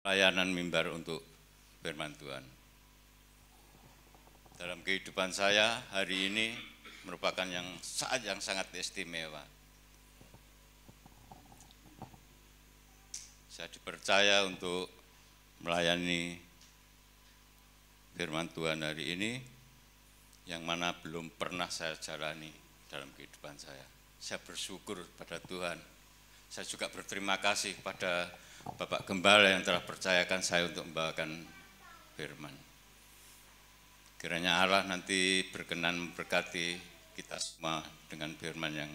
layanan mimbar untuk firman Tuhan. Dalam kehidupan saya hari ini merupakan saat yang sangat istimewa. Saya dipercaya untuk melayani firman Tuhan hari ini, yang mana belum pernah saya jalani dalam kehidupan saya. Saya bersyukur pada Tuhan. Saya juga berterima kasih kepada Bapak Gembala yang telah percayakan saya untuk membawakan firman. Kiranya Allah nanti berkenan memberkati kita semua dengan firman yang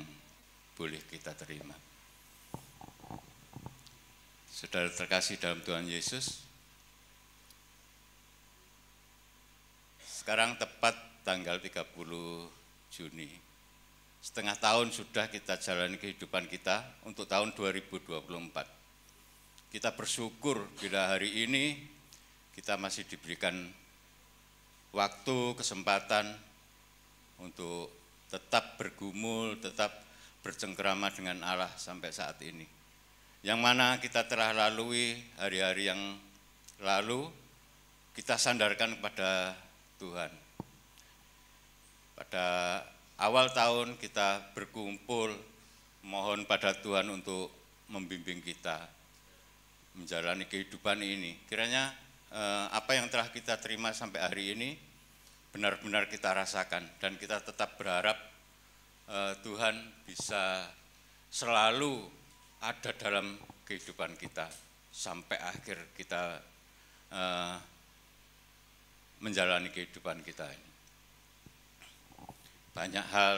boleh kita terima. Saudara terkasih dalam Tuhan Yesus, sekarang tepat tanggal 30 Juni, setengah tahun sudah kita jalani kehidupan kita untuk tahun 2024. Kita bersyukur bila hari ini kita masih diberikan waktu, kesempatan untuk tetap bergumul, tetap bercengkerama dengan Allah sampai saat ini. Yang mana kita telah lalui hari-hari yang lalu, kita sandarkan kepada Tuhan. Pada awal tahun kita berkumpul, mohon pada Tuhan untuk membimbing kita menjalani kehidupan ini. Kiranya apa yang telah kita terima sampai hari ini benar-benar kita rasakan, dan kita tetap berharap Tuhan bisa selalu ada dalam kehidupan kita sampai akhir kita menjalani kehidupan kita ini. Banyak hal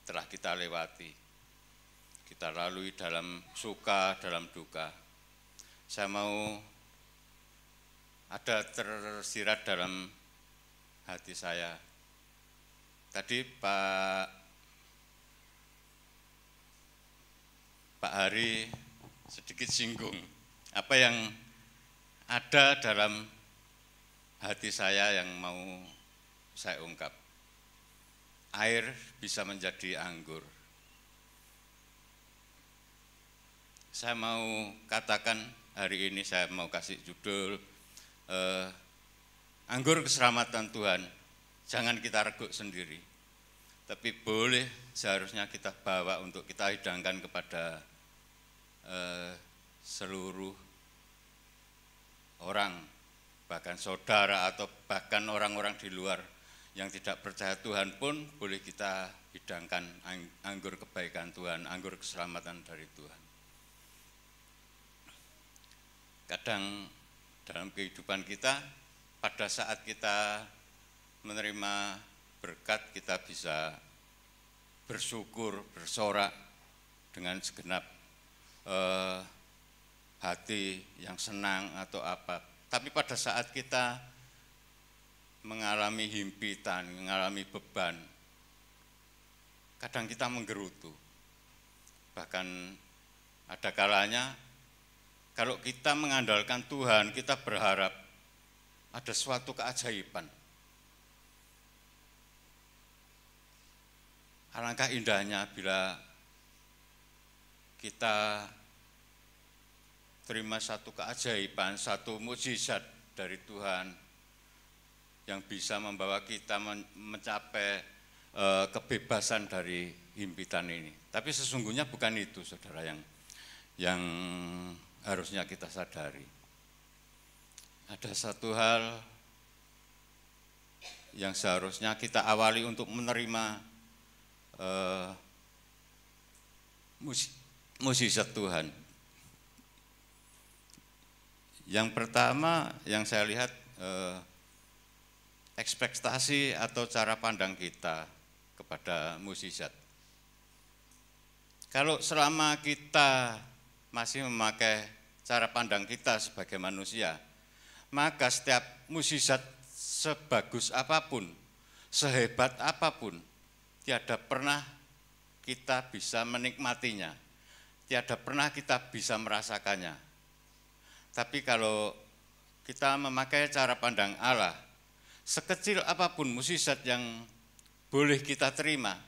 telah kita lewati, kita lalui dalam suka, dalam duka. Saya mau ada tersirat dalam hati saya. Tadi Pak Hari sedikit singgung apa yang ada dalam hati saya yang mau saya ungkap. Air bisa menjadi anggur. Saya mau katakan hari ini, saya mau kasih judul anggur keselamatan Tuhan. Jangan kita reguk sendiri, tapi boleh seharusnya kita bawa untuk kita hidangkan kepada seluruh orang, bahkan saudara atau bahkan orang-orang di luar yang tidak percaya Tuhan pun boleh kita hidangkan anggur kebaikan Tuhan, anggur keselamatan dari Tuhan. Kadang dalam kehidupan kita, pada saat kita menerima berkat, kita bisa bersyukur, bersorak dengan segenap hati yang senang atau apa. Tapi pada saat kita mengalami himpitan, mengalami beban, kadang kita menggerutu. Bahkan ada kalanya kalau kita mengandalkan Tuhan, kita berharap ada suatu keajaiban. Alangkah indahnya bila kita terima satu keajaiban, satu mukjizat dari Tuhan yang bisa membawa kita mencapai kebebasan dari himpitan ini. Tapi sesungguhnya bukan itu, saudara, yang harusnya kita sadari. Ada satu hal yang seharusnya kita awali untuk menerima mukjizat Tuhan. Yang pertama yang saya lihat ekspektasi atau cara pandang kita kepada mukjizat. Kalau selama kita masih memakai cara pandang kita sebagai manusia, maka setiap mukjizat sebagus apapun, sehebat apapun, tiada pernah kita bisa menikmatinya, tiada pernah kita bisa merasakannya. Tapi kalau kita memakai cara pandang Allah, sekecil apapun mukjizat yang boleh kita terima,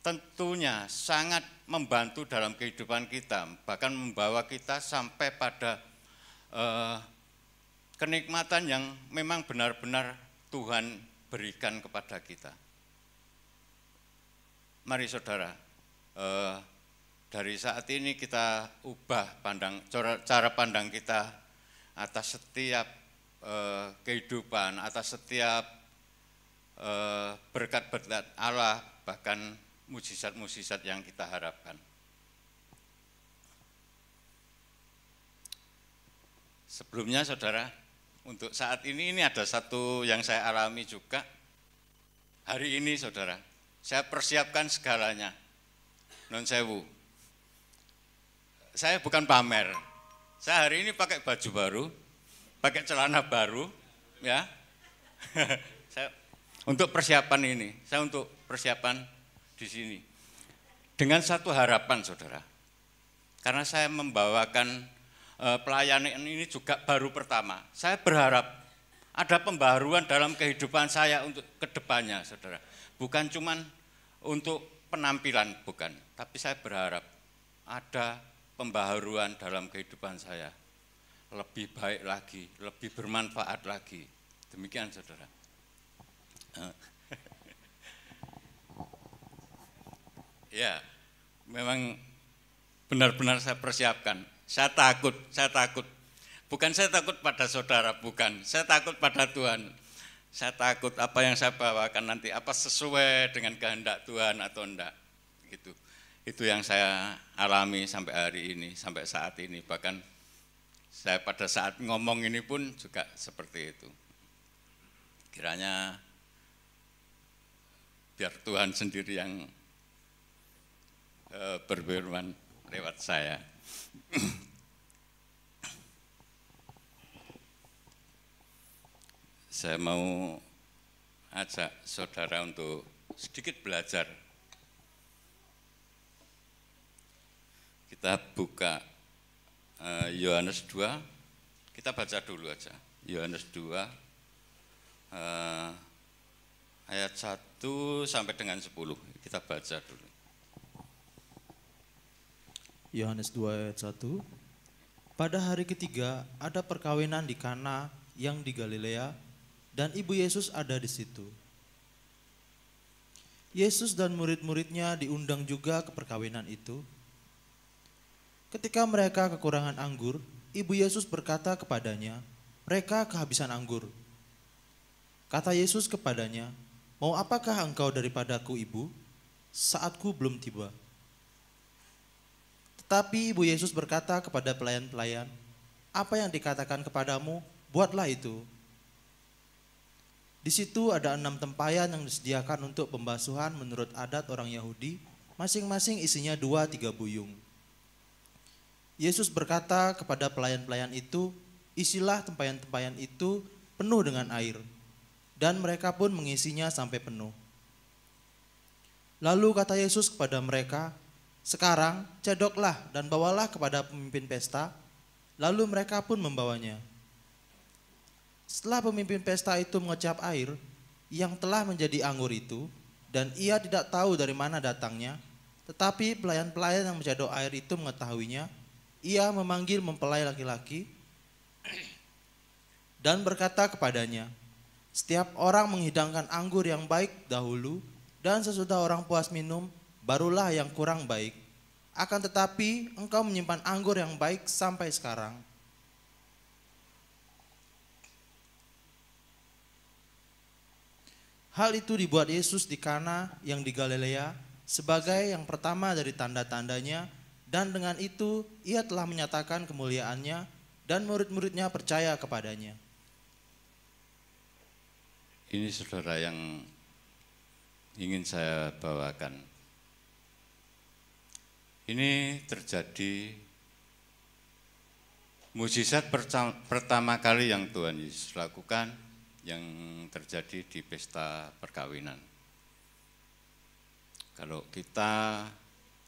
tentunya sangat membantu dalam kehidupan kita, bahkan membawa kita sampai pada kenikmatan yang memang benar-benar Tuhan berikan kepada kita. Mari saudara, dari saat ini kita ubah cara pandang kita atas setiap kehidupan, atas setiap berkat-berkat Allah, bahkan mujizat-mujizat yang kita harapkan. Sebelumnya saudara, untuk saat ini ada satu yang saya alami juga. Hari ini saudara, saya persiapkan segalanya. Non sewu. Saya bukan pamer. Saya hari ini pakai baju baru, pakai celana baru, ya. Saya untuk persiapan ini, saya untuk persiapan di sini. Dengan satu harapan saudara. Karena saya membawakan pelayanan ini juga baru pertama. Saya berharap ada pembaharuan dalam kehidupan saya untuk kedepannya, saudara. Bukan cuman untuk penampilan, bukan. Tapi saya berharap ada pembaharuan dalam kehidupan saya. Lebih baik lagi, lebih bermanfaat lagi. Demikian, saudara. Ya, memang benar-benar saya persiapkan. Saya takut. Bukan saya takut pada saudara, bukan. Saya takut pada Tuhan. Saya takut apa yang saya bawakan nanti, apa sesuai dengan kehendak Tuhan atau enggak. Gitu. Itu yang saya alami sampai hari ini, sampai saat ini. Bahkan saya pada saat ngomong ini pun juga seperti itu. Kiranya biar Tuhan sendiri yang berfirman lewat saya. Saya mau ajak saudara untuk sedikit belajar. Kita buka Yohanes 2, kita baca dulu aja. Yohanes 2 ayat 1 sampai dengan 10, kita baca dulu. Yohanes 2 ayat 1. Pada hari ketiga ada perkawinan di Kana yang di Galilea dan ibu Yesus ada di situ. Yesus dan murid-muridnya diundang juga ke perkawinan itu. Ketika mereka kekurangan anggur, ibu Yesus berkata kepadanya, "Mereka kehabisan anggur." Kata Yesus kepadanya, "Mau apakah engkau daripadaku, ibu? Saatku belum tiba." Tetapi ibu Yesus berkata kepada pelayan-pelayan, "Apa yang dikatakan kepadamu, buatlah itu." Di situ ada 6 tempayan yang disediakan untuk pembasuhan menurut adat orang Yahudi, masing-masing isinya 2-3 buyung. Yesus berkata kepada pelayan-pelayan itu, "Isilah tempayan-tempayan itu penuh dengan air." Dan mereka pun mengisinya sampai penuh. Lalu kata Yesus kepada mereka, "Sekarang cedoklah dan bawalah kepada pemimpin pesta." Lalu mereka pun membawanya. Setelah pemimpin pesta itu mengecap air yang telah menjadi anggur itu, dan ia tidak tahu dari mana datangnya, tetapi pelayan-pelayan yang mencedok air itu mengetahuinya, ia memanggil mempelai laki-laki dan berkata kepadanya, "Setiap orang menghidangkan anggur yang baik dahulu, dan sesudah orang puas minum, barulah yang kurang baik. Akan tetapi engkau menyimpan anggur yang baik sampai sekarang." Hal itu dibuat Yesus di Kana yang di Galilea sebagai yang pertama dari tanda-tandanya, dan dengan itu ia telah menyatakan kemuliaannya dan murid-muridnya percaya kepadanya. Ini saudara yang ingin saya bawakan. Ini terjadi mujizat pertama kali yang Tuhan Yesus lakukan, yang terjadi di pesta perkawinan. Kalau kita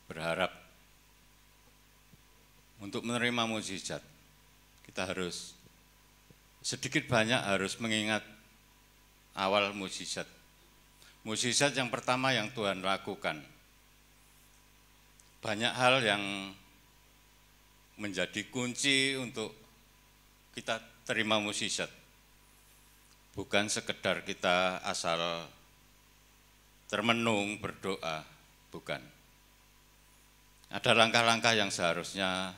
berharap untuk menerima mujizat, kita harus sedikit banyak harus mengingat awal mujizat. Mujizat yang pertama yang Tuhan lakukan. Banyak hal yang menjadi kunci untuk kita terima mukjizat. Bukan sekedar kita asal termenung berdoa, bukan. Ada langkah-langkah yang seharusnya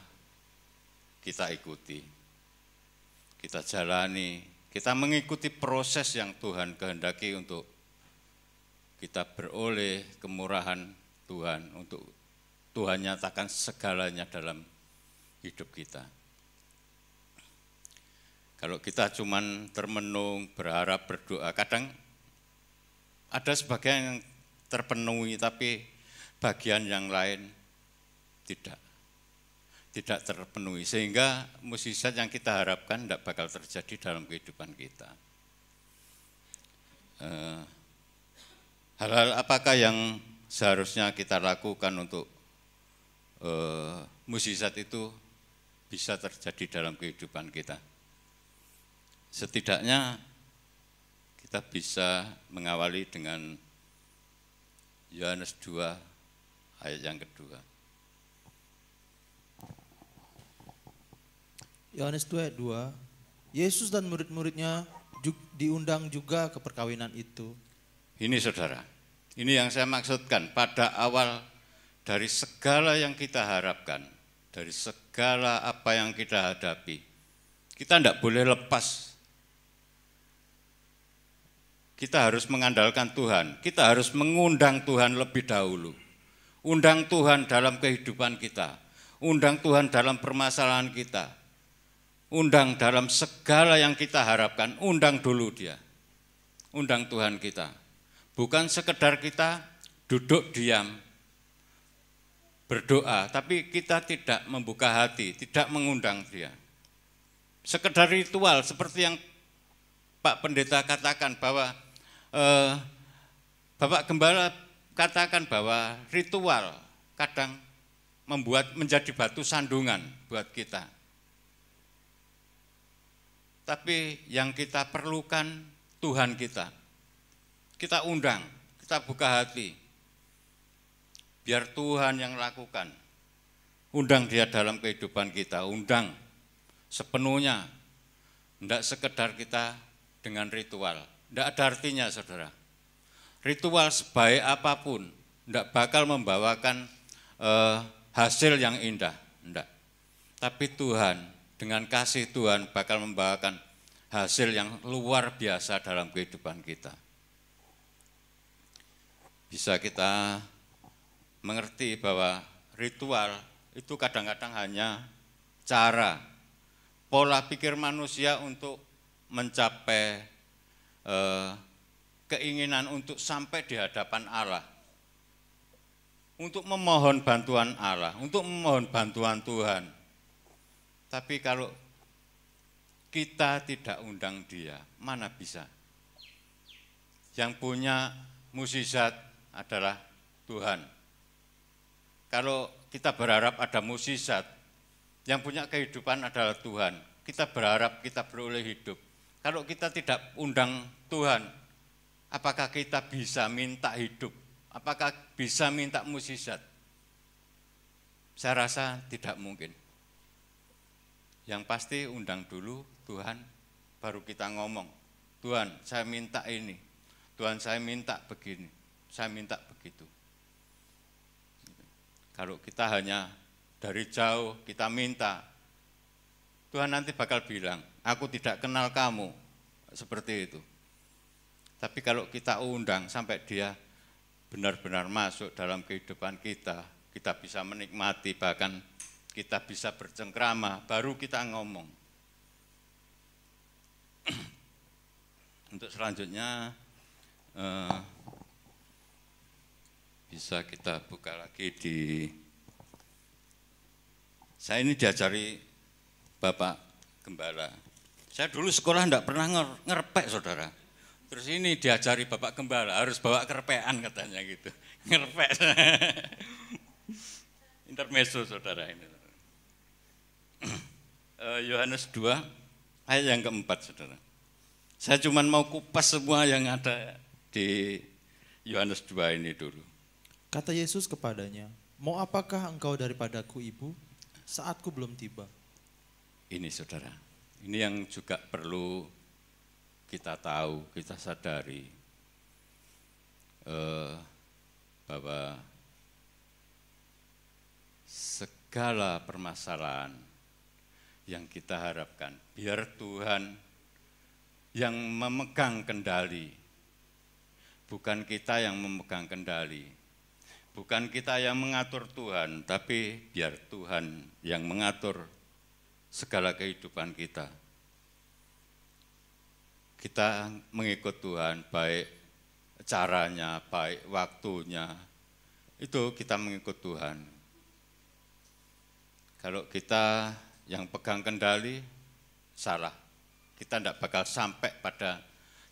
kita ikuti, kita jalani, kita mengikuti proses yang Tuhan kehendaki untuk kita beroleh kemurahan Tuhan, untuk Tuhan nyatakan segalanya dalam hidup kita. Kalau kita cuman termenung, berharap, berdoa, kadang ada sebagian yang terpenuhi, tapi bagian yang lain tidak terpenuhi. Sehingga mukjizat yang kita harapkan tidak bakal terjadi dalam kehidupan kita. Hal-hal apakah yang seharusnya kita lakukan untuk mukjizat itu bisa terjadi dalam kehidupan kita? Setidaknya kita bisa mengawali dengan Yohanes 2 ayat yang kedua. Yohanes 2 ayat 2, Yesus dan murid-muridnya diundang juga ke perkawinan itu. Ini saudara, ini yang saya maksudkan, pada awal dari segala yang kita harapkan, dari segala apa yang kita hadapi, kita tidak boleh lepas. Kita harus mengandalkan Tuhan, kita harus mengundang Tuhan lebih dahulu. Undang Tuhan dalam kehidupan kita, undang Tuhan dalam permasalahan kita, undang dalam segala yang kita harapkan, undang dulu Dia. Undang Tuhan kita. Bukan sekedar kita duduk diam, berdoa, tapi kita tidak membuka hati, tidak mengundang Dia. Sekedar ritual seperti yang Pak Pendeta katakan bahwa Bapak Gembala katakan bahwa ritual kadang menjadi batu sandungan buat kita. Tapi yang kita perlukan Tuhan kita. Kita undang, kita buka hati. Biar Tuhan yang lakukan. Undang Dia dalam kehidupan kita, undang sepenuhnya. Tidak sekedar kita dengan ritual. Tidak ada artinya saudara. Ritual sebaik apapun tidak bakal membawakan hasil yang indah. Tidak. Tapi Tuhan dengan kasih Tuhan bakal membawakan hasil yang luar biasa dalam kehidupan kita. Bisa kita mengerti bahwa ritual itu kadang-kadang hanya cara, pola pikir manusia untuk mencapai keinginan untuk sampai di hadapan Allah, untuk memohon bantuan Allah, untuk memohon bantuan Tuhan. Tapi kalau kita tidak undang Dia, mana bisa? Yang punya mukjizat adalah Tuhan. Kalau kita berharap ada mukjizat, yang punya kehidupan adalah Tuhan. Kita berharap kita beroleh hidup. Kalau kita tidak undang Tuhan, apakah kita bisa minta hidup? Apakah bisa minta mukjizat? Saya rasa tidak mungkin. Yang pasti undang dulu Tuhan, baru kita ngomong. Tuhan, saya minta ini. Tuhan, saya minta begini. Saya minta begitu. Kalau kita hanya dari jauh kita minta, Tuhan nanti bakal bilang, aku tidak kenal kamu, seperti itu. Tapi kalau kita undang sampai Dia benar-benar masuk dalam kehidupan kita, kita bisa menikmati, bahkan kita bisa bercengkrama, baru kita ngomong. Untuk selanjutnya, bisa kita buka lagi di, saya ini diajari Bapak Gembala. Saya dulu sekolah enggak pernah ngerpek saudara. Terus ini diajari Bapak Gembala, harus bawa kerpean katanya gitu. Ngerpek. Intermezzo saudara ini. Yohanes 2 ayat yang keempat saudara. Saya cuma mau kupas semua yang ada di Yohanes 2 ini dulu. Kata Yesus kepadanya, mau apakah engkau daripadaku ibu? Saatku belum tiba. Ini saudara, Ini yang juga perlu kita tahu, kita sadari bahwa segala permasalahan yang kita harapkan, biar Tuhan yang memegang kendali, bukan kita yang memegang kendali, bukan kita yang mengatur Tuhan, tapi biar Tuhan yang mengatur segala kehidupan kita. Kita mengikut Tuhan, baik caranya, baik waktunya, itu kita mengikut Tuhan. Kalau kita yang pegang kendali, salah. Kita tidak bakal sampai pada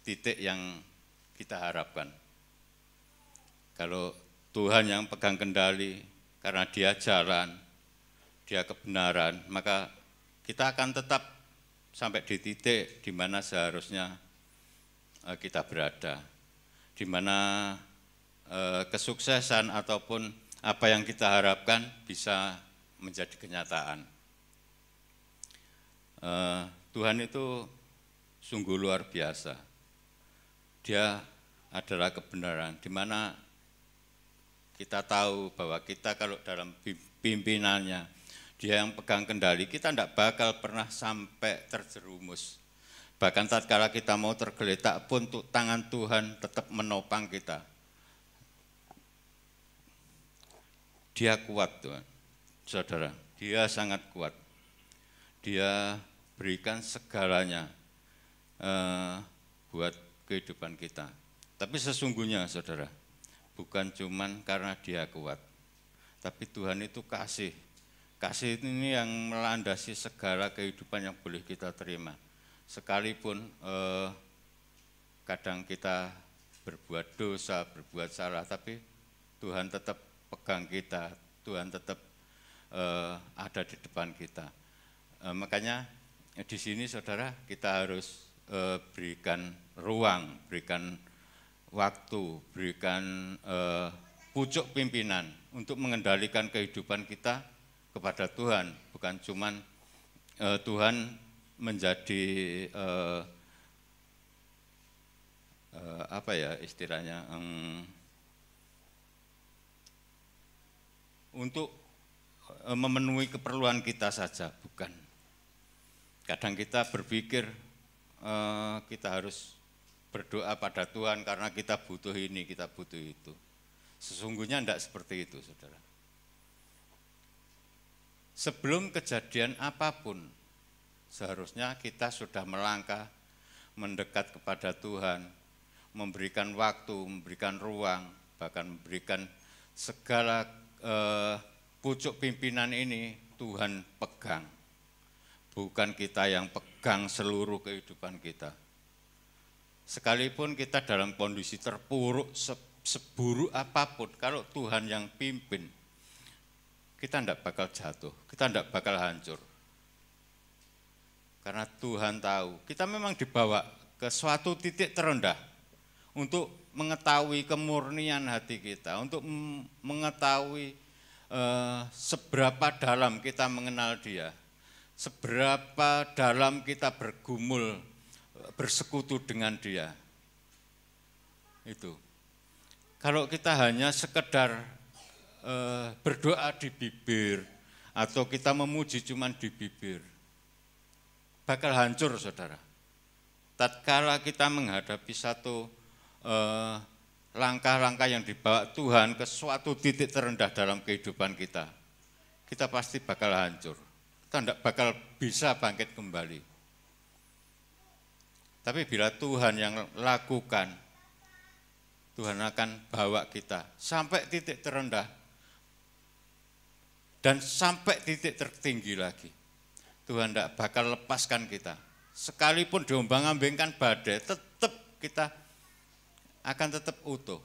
titik yang kita harapkan. Kalau Tuhan yang pegang kendali, karena Dia jalan, Dia kebenaran, maka kita akan tetap sampai di titik di mana seharusnya kita berada, di mana kesuksesan ataupun apa yang kita harapkan bisa menjadi kenyataan. Tuhan itu sungguh luar biasa. Dia adalah kebenaran, di mana kita tahu bahwa kita kalau dalam pimpinannya, Dia yang pegang kendali, kita tidak bakal pernah sampai terjerumus. Bahkan tatkala kita mau tergeletak pun, tangan Tuhan tetap menopang kita. Dia kuat, Tuhan, saudara. Dia sangat kuat. Dia berikan segalanya buat kehidupan kita. Tapi sesungguhnya, saudara, bukan cuman karena Dia kuat, tapi Tuhan itu kasih. Kasih ini yang melandasi segala kehidupan yang boleh kita terima. Sekalipun kadang kita berbuat dosa, berbuat salah, tapi Tuhan tetap pegang kita, Tuhan tetap ada di depan kita. Makanya di sini, saudara, kita harus berikan ruang, berikan waktu, berikan pucuk pimpinan untuk mengendalikan kehidupan kita kepada Tuhan, bukan cuman Tuhan menjadi apa ya istilahnya, untuk memenuhi keperluan kita saja, bukan. Kadang kita berpikir kita harus berdoa pada Tuhan karena kita butuh ini, kita butuh itu. Sesungguhnya tidak seperti itu, saudara. Sebelum kejadian apapun, seharusnya kita sudah melangkah, mendekat kepada Tuhan, memberikan waktu, memberikan ruang, bahkan memberikan segala pucuk pimpinan ini Tuhan pegang. Bukan kita yang pegang seluruh kehidupan kita. Sekalipun kita dalam kondisi terpuruk, seburuk apapun, kalau Tuhan yang pimpin, kita tidak bakal jatuh, kita tidak bakal hancur. Karena Tuhan tahu, kita memang dibawa ke suatu titik terendah untuk mengetahui kemurnian hati kita, untuk mengetahui seberapa dalam kita mengenal Dia, seberapa dalam kita bergumul, bersekutu dengan Dia. Itu. Kalau kita hanya sekedar berdoa di bibir, atau kita memuji cuman di bibir, bakal hancur, saudara. Tatkala kita menghadapi satu langkah-langkah yang dibawa Tuhan ke suatu titik terendah dalam kehidupan kita, kita pasti bakal hancur. Kita tidak bakal bisa bangkit kembali. Tapi bila Tuhan yang lakukan, Tuhan akan bawa kita sampai titik terendah dan sampai titik tertinggi lagi. Tuhan tidak bakal lepaskan kita. Sekalipun diombang-ambingkan badai, tetap kita akan tetap utuh.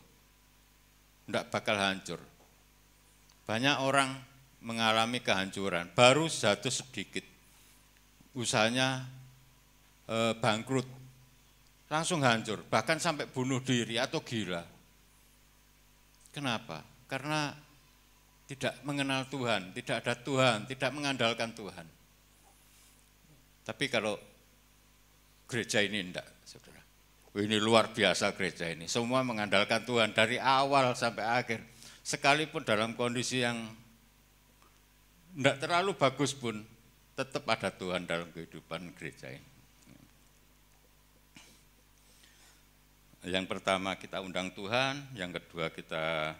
Tidak bakal hancur. Banyak orang mengalami kehancuran, baru jatuh sedikit, usahanya bangkrut, langsung hancur, bahkan sampai bunuh diri atau gila. Kenapa? Karena tidak mengenal Tuhan, tidak ada Tuhan, tidak mengandalkan Tuhan. Tapi kalau gereja ini enggak, saudara. Ini luar biasa gereja ini, semua mengandalkan Tuhan dari awal sampai akhir. Sekalipun dalam kondisi yang enggak terlalu bagus pun, tetap ada Tuhan dalam kehidupan gereja ini. Yang pertama kita undang Tuhan, yang kedua kita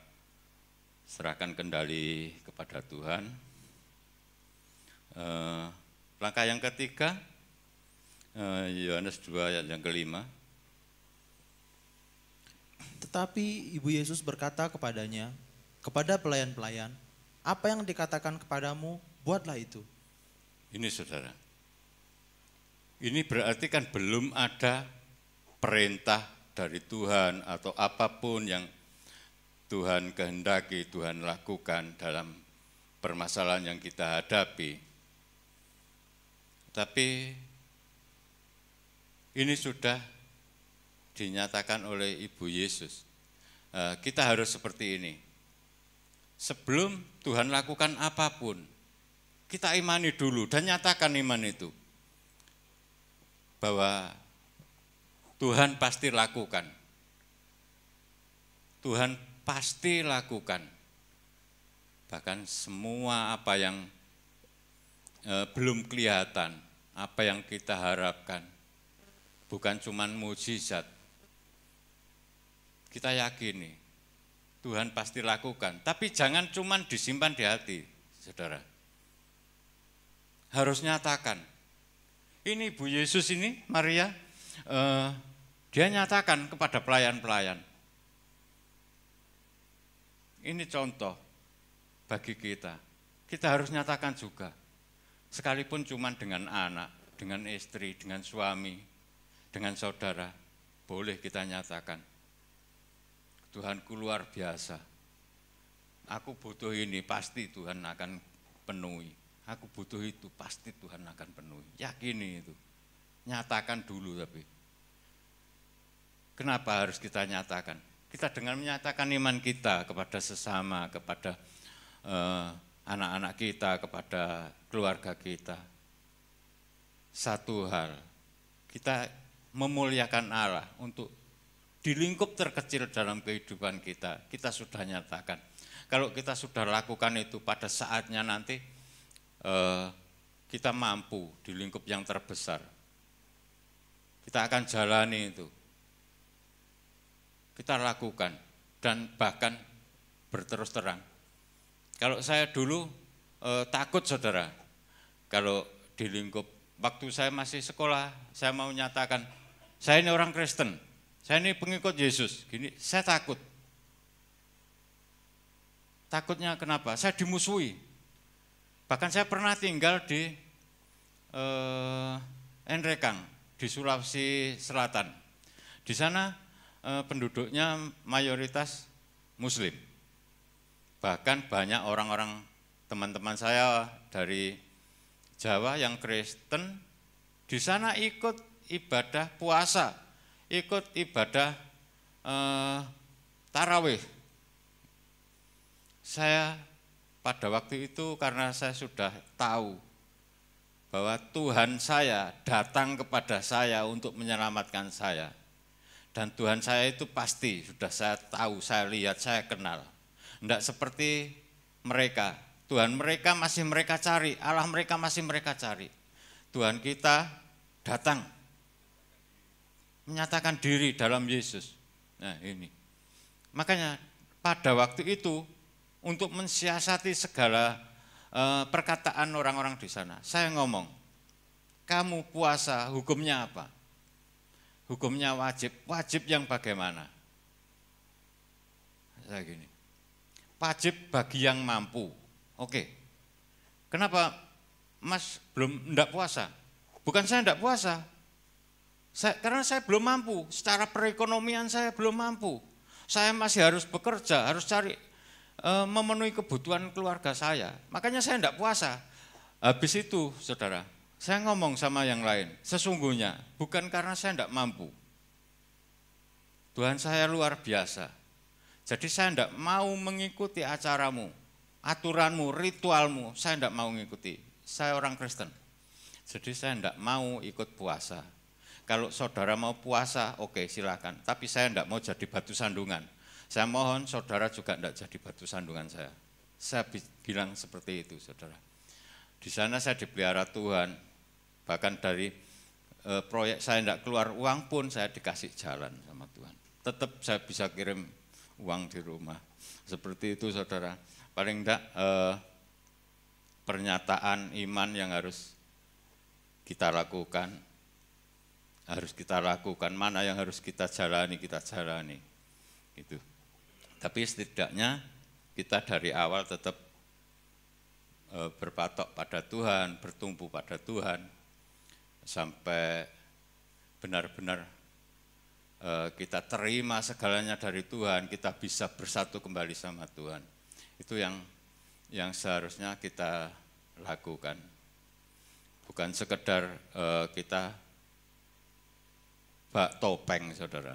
serahkan kendali kepada Tuhan. Langkah yang ketiga, Yohanes 2 ayat yang kelima. Tetapi Ibu Yesus berkata kepadanya, kepada pelayan-pelayan, apa yang dikatakan kepadamu, buatlah itu. Ini saudara, ini berarti kan belum ada perintah dari Tuhan atau apapun yang Tuhan kehendaki, Tuhan lakukan dalam permasalahan yang kita hadapi. Tapi ini sudah dinyatakan oleh Ibu Yesus. Kita harus seperti ini. Sebelum Tuhan lakukan apapun, kita imani dulu dan nyatakan iman itu. Bahwa Tuhan pasti lakukan. Tuhan pasti lakukan. Bahkan semua apa yang belum kelihatan, apa yang kita harapkan, bukan cuma mukjizat. Kita yakini Tuhan pasti lakukan, tapi jangan cuma disimpan di hati, saudara. Harus nyatakan. Ini Ibu Yesus ini, Maria, dia nyatakan kepada pelayan-pelayan. Ini contoh bagi kita. Kita harus nyatakan juga. Sekalipun cuma dengan anak, dengan istri, dengan suami, dengan saudara, boleh kita nyatakan. Tuhanku luar biasa. Aku butuh ini, pasti Tuhan akan penuhi. Aku butuh itu, pasti Tuhan akan penuhi. Yakini itu. Nyatakan dulu tapi. Kenapa harus kita nyatakan? Kita dengan menyatakan iman kita kepada sesama, kepada anak-anak kita, kepada keluarga kita. Satu hal, kita memuliakan Allah untuk di lingkup terkecil dalam kehidupan kita, kita sudah nyatakan. Kalau kita sudah lakukan itu pada saatnya nanti, kita mampu di lingkup yang terbesar. Kita akan jalani itu. Kita lakukan dan bahkan berterus terang. Kalau saya dulu takut saudara, kalau di lingkup waktu saya masih sekolah, saya mau nyatakan, saya ini orang Kristen, saya ini pengikut Yesus, gini, saya takut. Takutnya kenapa? Saya dimusuhi. Bahkan saya pernah tinggal di Enrekang, di Sulawesi Selatan. Di sana penduduknya mayoritas Muslim. Bahkan banyak orang-orang teman-teman saya dari Jawa yang Kristen di sana ikut ibadah puasa, ikut ibadah tarawih. Saya pada waktu itu karena saya sudah tahu bahwa Tuhan saya datang kepada saya untuk menyelamatkan saya. Dan Tuhan saya itu pasti sudah saya tahu, saya lihat, saya kenal. Tidak seperti mereka. Tuhan mereka masih mereka cari, Allah mereka masih mereka cari. Tuhan kita datang, menyatakan diri dalam Yesus. Nah ini. Makanya pada waktu itu, untuk mensiasati segala perkataan orang-orang di sana, saya ngomong, kamu puasa hukumnya apa? Hukumnya wajib, wajib yang bagaimana? Saya gini, wajib bagi yang mampu. Oke, kenapa Mas belum enggak puasa? Bukan saya enggak puasa, karena saya belum mampu, secara perekonomian saya belum mampu. Saya masih harus bekerja, harus cari memenuhi kebutuhan keluarga saya. Makanya saya enggak puasa. Habis itu, saudara, saya ngomong sama yang lain, sesungguhnya bukan karena saya enggak mampu. Tuhan saya luar biasa. Jadi saya enggak mau mengikuti acaramu, aturanmu, ritualmu, saya enggak mau mengikuti. Saya orang Kristen. Jadi saya enggak mau ikut puasa. Kalau saudara mau puasa, oke silakan. Tapi saya tidak mau jadi batu sandungan. Saya mohon saudara juga tidak jadi batu sandungan saya. Saya bilang seperti itu, saudara. Di sana saya dipelihara Tuhan. Bahkan dari proyek saya tidak keluar uang pun saya dikasih jalan sama Tuhan. Tetap saya bisa kirim uang di rumah. Seperti itu, saudara. Paling tidak pernyataan iman yang harus kita lakukan, mana yang harus kita jalani, gitu. Tapi setidaknya kita dari awal tetap berpatok pada Tuhan, bertumpu pada Tuhan, sampai benar-benar kita terima segalanya dari Tuhan, kita bisa bersatu kembali sama Tuhan. Itu yang seharusnya kita lakukan. Bukan sekedar kita bak topeng, saudara.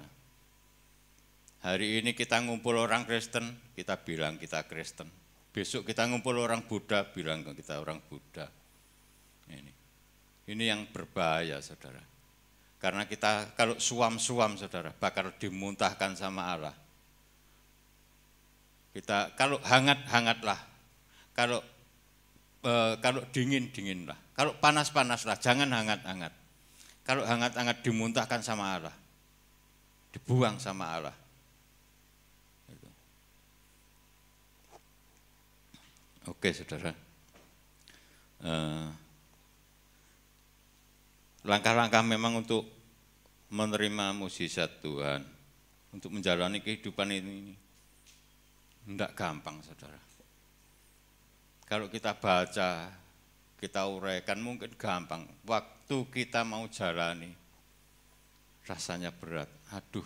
Hari ini kita ngumpul orang Kristen, kita bilang kita Kristen. Besok kita ngumpul orang Buddha, bilang kita orang Buddha. Ini yang berbahaya, saudara. Karena kita kalau suam-suam, saudara, bakal dimuntahkan sama Allah. Kita kalau hangat-hangatlah, kalau dingin-dinginlah, kalau panas-panaslah, jangan hangat-hangat. Kalau hangat-hangat dimuntahkan sama Allah, dibuang sama Allah. Oke, saudara. Langkah-langkah memang untuk menerima mukjizat Tuhan, untuk menjalani kehidupan ini tidak gampang, saudara. Kalau kita baca, kita uraikan mungkin gampang. Waktu kita mau jalani, rasanya berat. Aduh,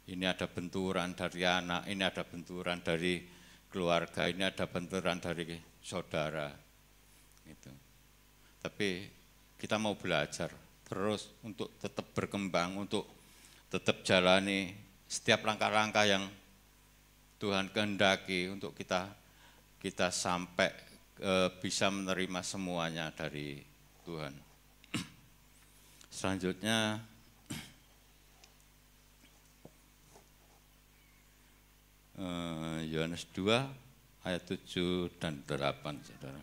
ini ada benturan dari anak, ini ada benturan dari keluarga, ini ada benturan dari saudara. Gitu. Tapi kita mau belajar terus untuk tetap berkembang, untuk tetap jalani setiap langkah-langkah yang Tuhan kehendaki untuk kita sampai bisa menerima semuanya dari Tuhan. Selanjutnya Yohanes 2 ayat 7 dan 8, saudara.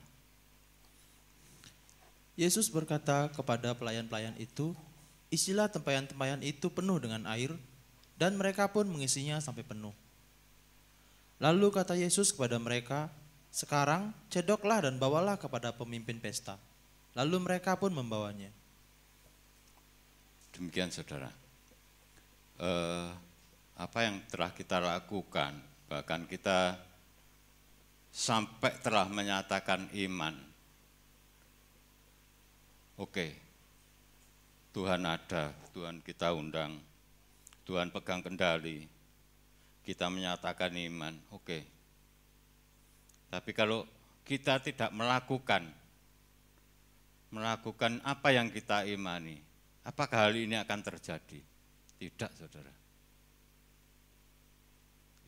Yesus berkata kepada pelayan-pelayan itu, isilah tempayan-tempayan itu penuh dengan air, dan mereka pun mengisinya sampai penuh. Lalu kata Yesus kepada mereka, sekarang cedoklah dan bawalah kepada pemimpin pesta. Lalu mereka pun membawanya. Demikian, saudara. Apa yang telah kita lakukan, bahkan kita sampai telah menyatakan iman. Oke, Tuhan ada, Tuhan kita undang, Tuhan pegang kendali, kita menyatakan iman, oke. Tapi kalau kita tidak melakukan apa yang kita imani, apakah hal ini akan terjadi? Tidak, saudara.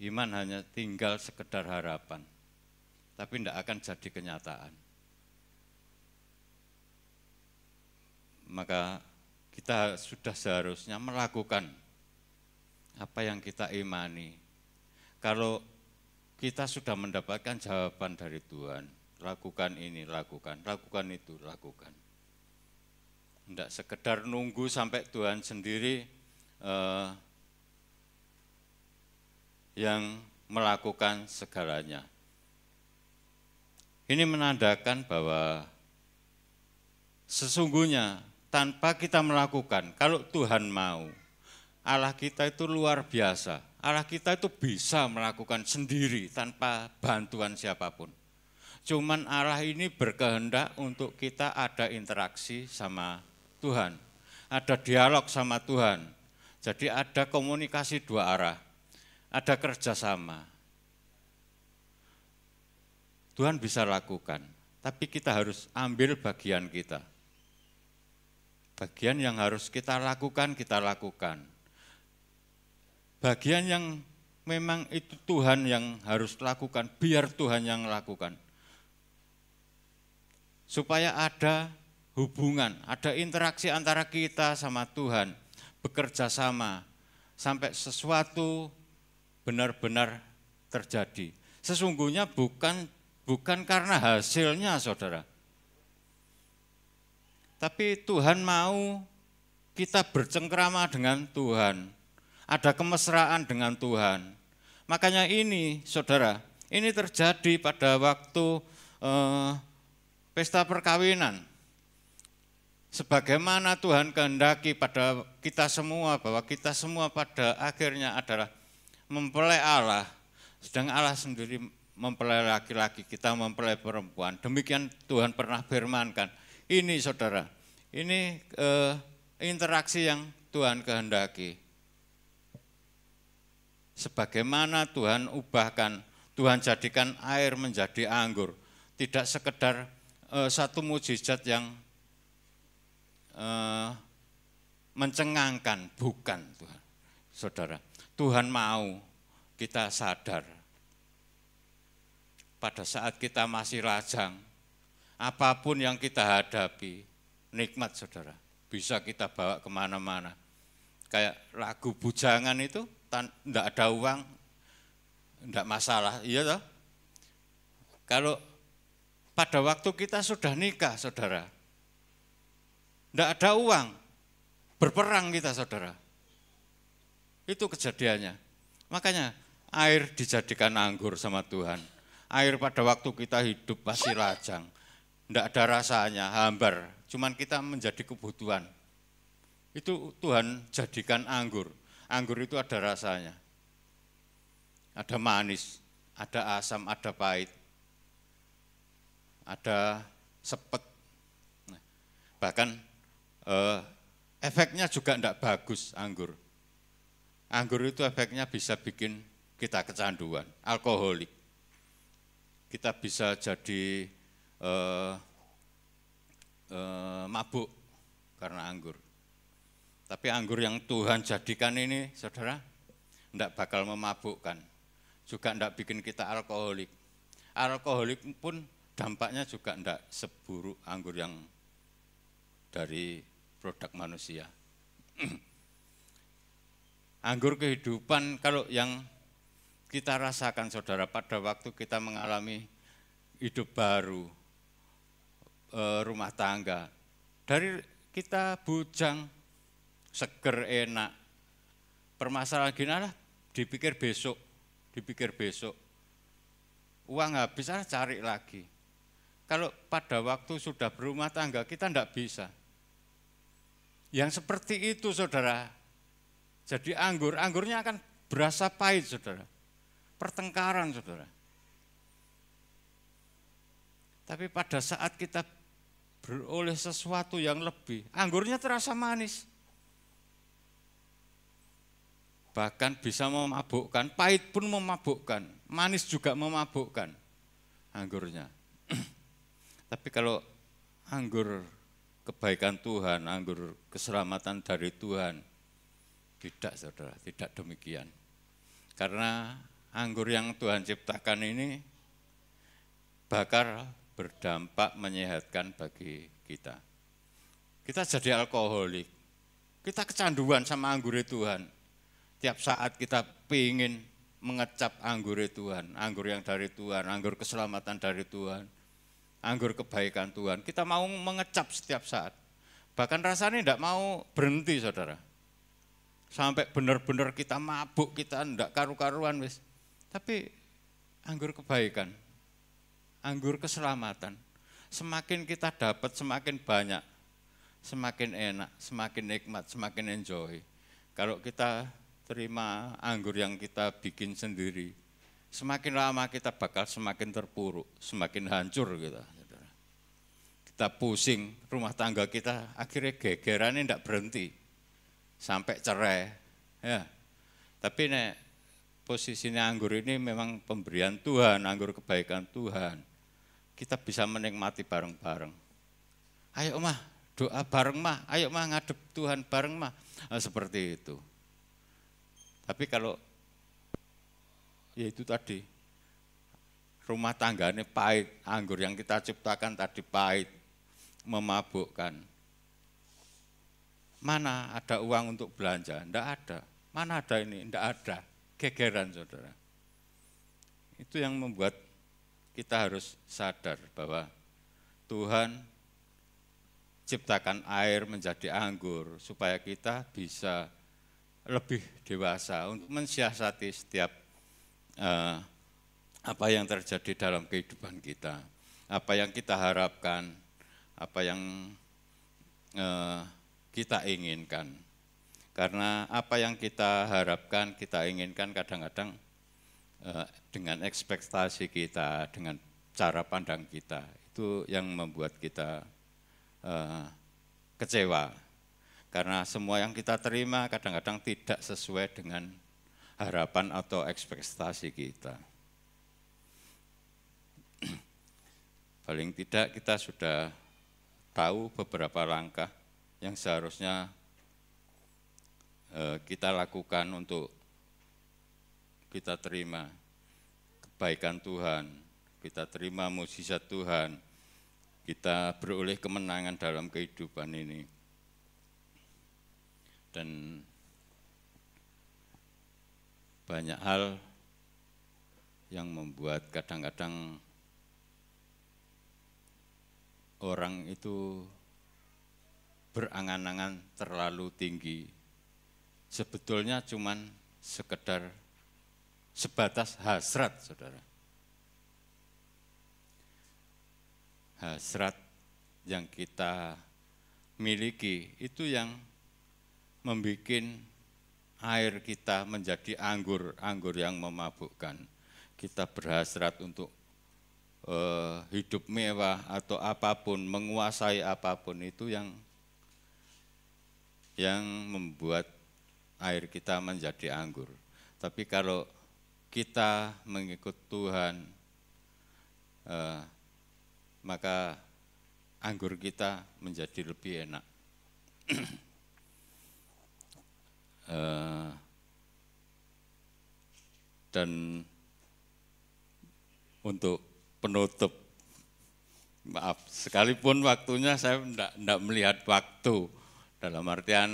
Iman hanya tinggal sekedar harapan, tapi tidak akan jadi kenyataan. Maka kita sudah seharusnya melakukan apa yang kita imani. Kalau kita sudah mendapatkan jawaban dari Tuhan, lakukan ini, lakukan itu, lakukan. Tidak sekedar nunggu sampai Tuhan sendiri yang melakukan segalanya. Ini menandakan bahwa sesungguhnya tanpa kita melakukan, kalau Tuhan mau, Allah kita itu luar biasa. Allah kita itu bisa melakukan sendiri tanpa bantuan siapapun. Cuman Allah ini berkehendak untuk kita ada interaksi sama Tuhan, ada dialog sama Tuhan. Jadi ada komunikasi dua arah, ada kerjasama. Tuhan bisa lakukan, tapi kita harus ambil bagian kita. Bagian yang harus kita lakukan, kita lakukan. Bagian yang memang itu Tuhan yang harus lakukan, biar Tuhan yang lakukan. Supaya ada hubungan, ada interaksi antara kita sama Tuhan, bekerja sama, sampai sesuatu benar-benar terjadi. Sesungguhnya bukan karena hasilnya, saudara. Tapi Tuhan mau kita bercengkrama dengan Tuhan, ada kemesraan dengan Tuhan. Makanya ini, saudara, ini terjadi pada waktu pesta perkawinan. Sebagaimana Tuhan kehendaki pada kita semua, bahwa kita semua pada akhirnya adalah mempelai Allah, sedang Allah sendiri mempelai laki-laki, kita mempelai perempuan. Demikian Tuhan pernah firmankan. Ini saudara, ini interaksi yang Tuhan kehendaki. Sebagaimana Tuhan ubahkan, Tuhan jadikan air menjadi anggur. Tidak sekedar satu mukjizat yang mencengangkan, bukan Tuhan. Saudara, Tuhan mau kita sadar pada saat kita masih lajang, apapun yang kita hadapi, nikmat saudara, bisa kita bawa kemana-mana. Kayak lagu Bujangan itu, tidak ada uang, tidak masalah, iya toh? Kalau pada waktu kita sudah nikah saudara, tidak ada uang, berperang kita saudara. Itu kejadiannya. Makanya air dijadikan anggur sama Tuhan. Air pada waktu kita hidup masih lajang, tidak ada rasanya, hambar. Cuman kita menjadi kebutuhan. Itu Tuhan jadikan anggur. Anggur itu ada rasanya. Ada manis, ada asam, ada pahit. Ada sepet. Bahkan efeknya juga tidak bagus anggur. Anggur itu efeknya bisa bikin kita kecanduan, alkoholik. Kita bisa jadi mabuk karena anggur. Tapi anggur yang Tuhan jadikan ini, saudara, tidak bakal memabukkan. Juga tidak bikin kita alkoholik. Alkoholik pun dampaknya juga tidak seburuk anggur yang dari produk manusia. Anggur kehidupan kalau yang kita rasakan saudara pada waktu kita mengalami hidup baru, rumah tangga. Dari kita bujang, seger, enak. Permasalahan gini lah, dipikir besok. Uang habis, cari lagi. Kalau pada waktu sudah berumah tangga kita tidak bisa. Yang seperti itu saudara, jadi anggurnya akan berasa pahit saudara. Pertengkaran saudara. Tapi pada saat kita beroleh sesuatu yang lebih, anggurnya terasa manis. Bahkan bisa memabukkan, pahit pun memabukkan, manis juga memabukkan anggurnya. Tapi kalau anggur kebaikan Tuhan, anggur keselamatan dari Tuhan, tidak saudara, tidak demikian. Karena anggur yang Tuhan ciptakan ini bakar berdampak menyehatkan bagi kita. Kita jadi alkoholik, kita kecanduan sama anggur Tuhan. Tiap saat kita ingin mengecap anggur Tuhan, anggur yang dari Tuhan, anggur keselamatan dari Tuhan, anggur kebaikan Tuhan. Kita mau mengecap setiap saat. Bahkan rasanya tidak mau berhenti saudara. Sampai benar-benar kita mabuk, kita tidak karu-karuan wis. Tapi anggur kebaikan, anggur keselamatan, semakin kita dapat semakin banyak, semakin enak, semakin nikmat, semakin enjoy. Kalau kita terima anggur yang kita bikin sendiri, semakin lama kita bakal semakin terpuruk, semakin hancur kita. Kita pusing, rumah tangga kita akhirnya gegerannya tidak berhenti, sampai cerai. Ya. Tapi posisinya anggur ini memang pemberian Tuhan, anggur kebaikan Tuhan. Kita bisa menikmati bareng-bareng. Ayo mah, doa bareng mah, ayo mah ngadep Tuhan bareng mah. Seperti itu. Tapi kalau ya itu tadi, rumah tangganya pahit, anggur yang kita ciptakan tadi pahit. memabukkan. Mana ada uang untuk belanja? Tidak ada. Mana ada ini? Tidak ada. Gegeran, saudara. Itu yang membuat kita harus sadar bahwa Tuhan ciptakan air menjadi anggur supaya kita bisa lebih dewasa untuk mensiasati setiap apa yang terjadi dalam kehidupan kita, apa yang kita harapkan, apa yang kita inginkan. Karena apa yang kita harapkan, kita inginkan kadang-kadang dengan ekspektasi kita, dengan cara pandang kita, itu yang membuat kita kecewa. Karena semua yang kita terima kadang-kadang tidak sesuai dengan harapan atau ekspektasi kita. Paling tidak kita sudah tahu beberapa langkah yang seharusnya kita lakukan untuk kita terima kebaikan Tuhan, kita terima mukjizat Tuhan, kita beroleh kemenangan dalam kehidupan ini. Dan banyak hal yang membuat kadang-kadang orang itu berangan-angan terlalu tinggi. Sebetulnya cuman sekedar sebatas hasrat, saudara. Hasrat yang kita miliki itu yang membuat air kita menjadi anggur yang memabukkan. Kita berhasrat untuk hidup mewah atau apapun, menguasai apapun, itu yang membuat air kita menjadi anggur. Tapi kalau kita mengikut Tuhan, maka anggur kita menjadi lebih enak. Dan untuk penutup, maaf, sekalipun waktunya saya tidak melihat waktu, dalam artian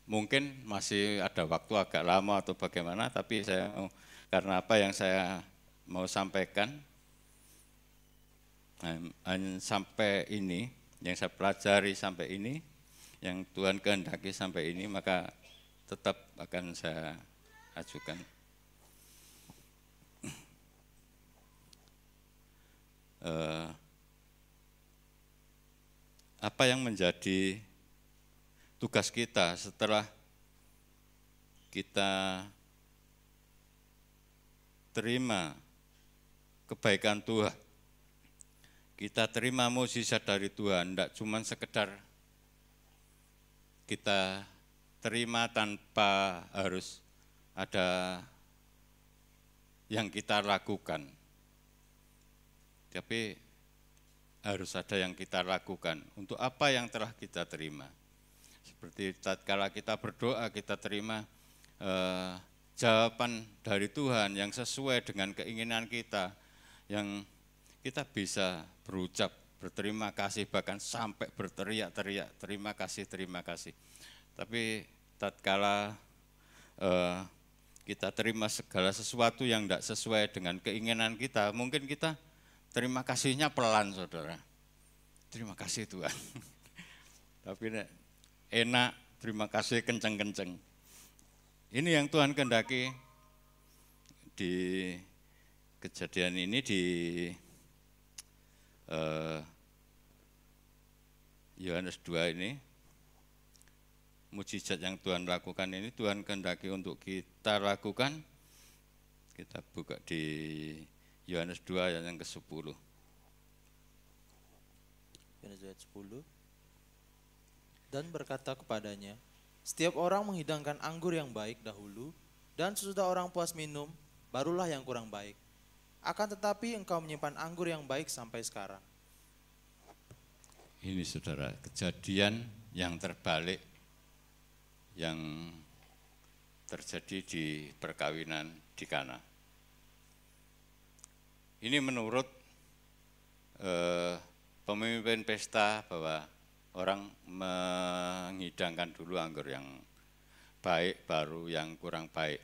mungkin masih ada waktu agak lama atau bagaimana, tapi saya karena apa yang saya mau sampaikan sampai ini, yang saya pelajari sampai ini, yang Tuhan kehendaki sampai ini, maka tetap akan saya ajukan. Apa yang menjadi tugas kita setelah kita terima kebaikan Tuhan, kita terima mukjizat dari Tuhan, tidak cuma sekedar kita terima tanpa harus ada yang kita lakukan, tapi harus ada yang kita lakukan untuk apa yang telah kita terima. Seperti tatkala kita berdoa, kita terima jawaban dari Tuhan yang sesuai dengan keinginan kita, yang kita bisa berucap berterima kasih, bahkan sampai berteriak-teriak terima kasih, terima kasih. Tapi tatkala kita terima segala sesuatu yang tidak sesuai dengan keinginan kita, mungkin kita terima kasihnya pelan, saudara. Terima kasih Tuhan. Tapi enak, terima kasih kenceng-kenceng. Ini yang Tuhan kehendaki di kejadian ini, di Yohanes 2 ini, mukjizat yang Tuhan lakukan ini, Tuhan kehendaki untuk kita lakukan. Kita buka di Yohanes 2 ayat yang ke-10. Yohanes 10. Dan berkata kepadanya, setiap orang menghidangkan anggur yang baik dahulu, dan sesudah orang puas minum, barulah yang kurang baik. Akan tetapi engkau menyimpan anggur yang baik sampai sekarang. Ini saudara, kejadian yang terbalik yang terjadi di perkawinan di Kana. Ini menurut pemimpin pesta bahwa orang menghidangkan dulu anggur yang baik, baru yang kurang baik.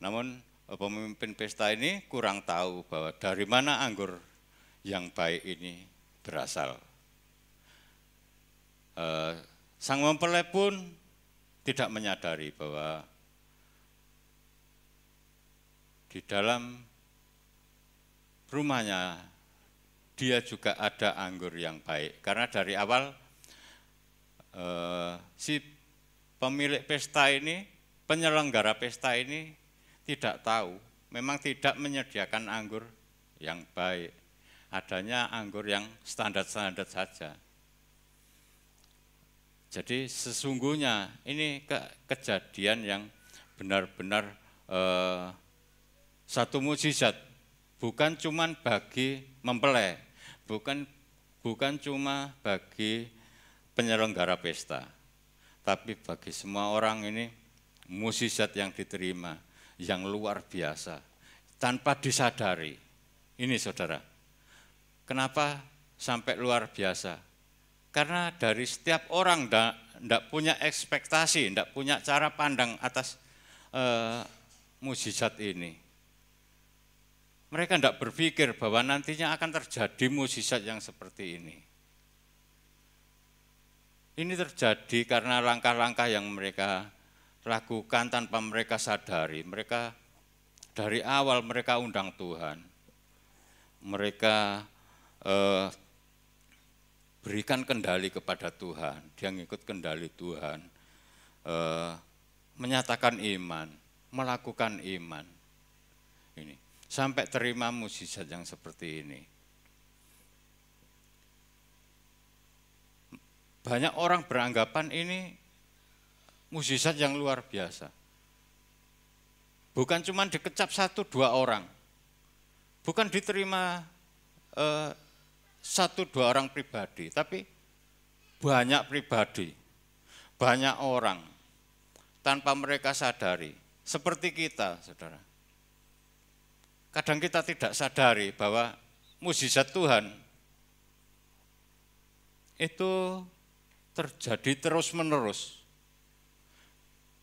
Namun pemimpin pesta ini kurang tahu bahwa dari mana anggur yang baik ini berasal. Sang mempelai pun tidak menyadari bahwa di dalam rumahnya dia juga ada anggur yang baik. Karena dari awal si pemilik pesta ini, penyelenggara pesta ini tidak tahu, memang tidak menyediakan anggur yang baik. Adanya anggur yang standar-standar saja. Jadi sesungguhnya ini kejadian yang benar-benar satu mukjizat, bukan cuma bagi mempelai, bukan cuma bagi penyelenggara pesta, tapi bagi semua orang ini mukjizat yang diterima, yang luar biasa, tanpa disadari. Ini saudara, kenapa sampai luar biasa? Karena dari setiap orang tidak punya ekspektasi, tidak punya cara pandang atas mukjizat ini. Mereka tidak berpikir bahwa nantinya akan terjadi mukjizat yang seperti ini. Ini terjadi karena langkah-langkah yang mereka lakukan tanpa mereka sadari. Mereka dari awal mereka undang Tuhan. Mereka berikan kendali kepada Tuhan. Dia ngikut kendali Tuhan. Menyatakan iman, melakukan iman. Ini sampai terima mukjizat yang seperti ini. Banyak orang beranggapan ini mukjizat yang luar biasa. Bukan cuma dikecap 1-2 orang, bukan diterima 1-2 orang pribadi, tapi banyak pribadi, banyak orang tanpa mereka sadari. Seperti kita, saudara. Kadang kita tidak sadari bahwa mukjizat Tuhan itu terjadi terus-menerus.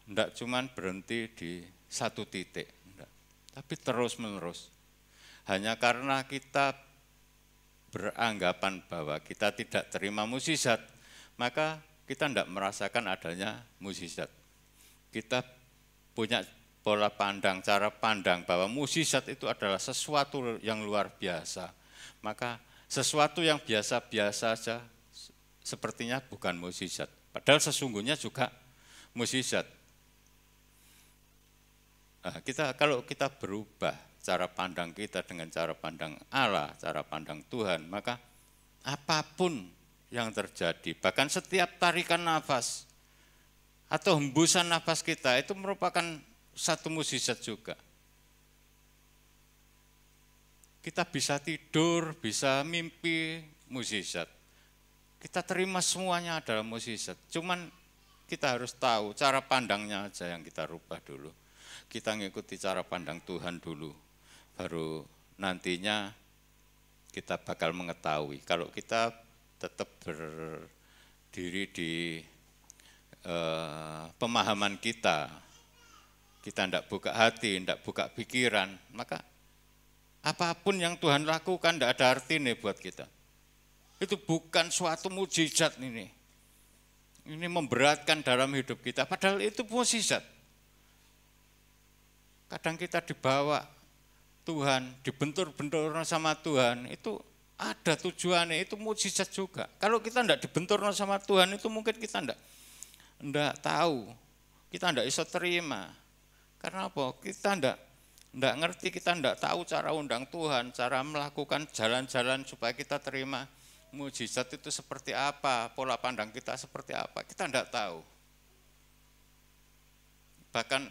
Tidak cuma berhenti di satu titik, enggak, tapi terus-menerus. Hanya karena kita beranggapan bahwa kita tidak terima mukjizat, maka kita tidak merasakan adanya mukjizat. Kita punya pola pandang, cara pandang bahwa mukjizat itu adalah sesuatu yang luar biasa. Maka sesuatu yang biasa-biasa saja sepertinya bukan mukjizat. Padahal sesungguhnya juga mukjizat. Nah, kalau kita berubah cara pandang kita dengan cara pandang Allah, cara pandang Tuhan, maka apapun yang terjadi, bahkan setiap tarikan nafas atau hembusan nafas kita itu merupakan satu mukjizat juga. Kita bisa tidur, bisa mimpi, mukjizat. Kita terima semuanya adalah mukjizat. Cuman kita harus tahu cara pandangnya aja yang kita rubah dulu. Kita ngikuti cara pandang Tuhan dulu. Baru nantinya kita bakal mengetahui. Kalau kita tetap berdiri di pemahaman kita tidak buka hati, tidak buka pikiran, maka apapun yang Tuhan lakukan tidak ada artinya buat kita. Itu bukan suatu mukjizat ini. Ini memberatkan dalam hidup kita, padahal itu mukjizat. Kadang kita dibawa Tuhan, dibentur-bentur sama Tuhan, itu ada tujuannya, itu mukjizat juga. Kalau kita tidak dibentur sama Tuhan, itu mungkin kita tidak tahu, kita tidak bisa terima. Karena apa? Kita tidak ngerti, kita tidak tahu cara undang Tuhan, cara melakukan jalan-jalan supaya kita terima mukjizat itu seperti apa, pola pandang kita seperti apa, kita tidak tahu. Bahkan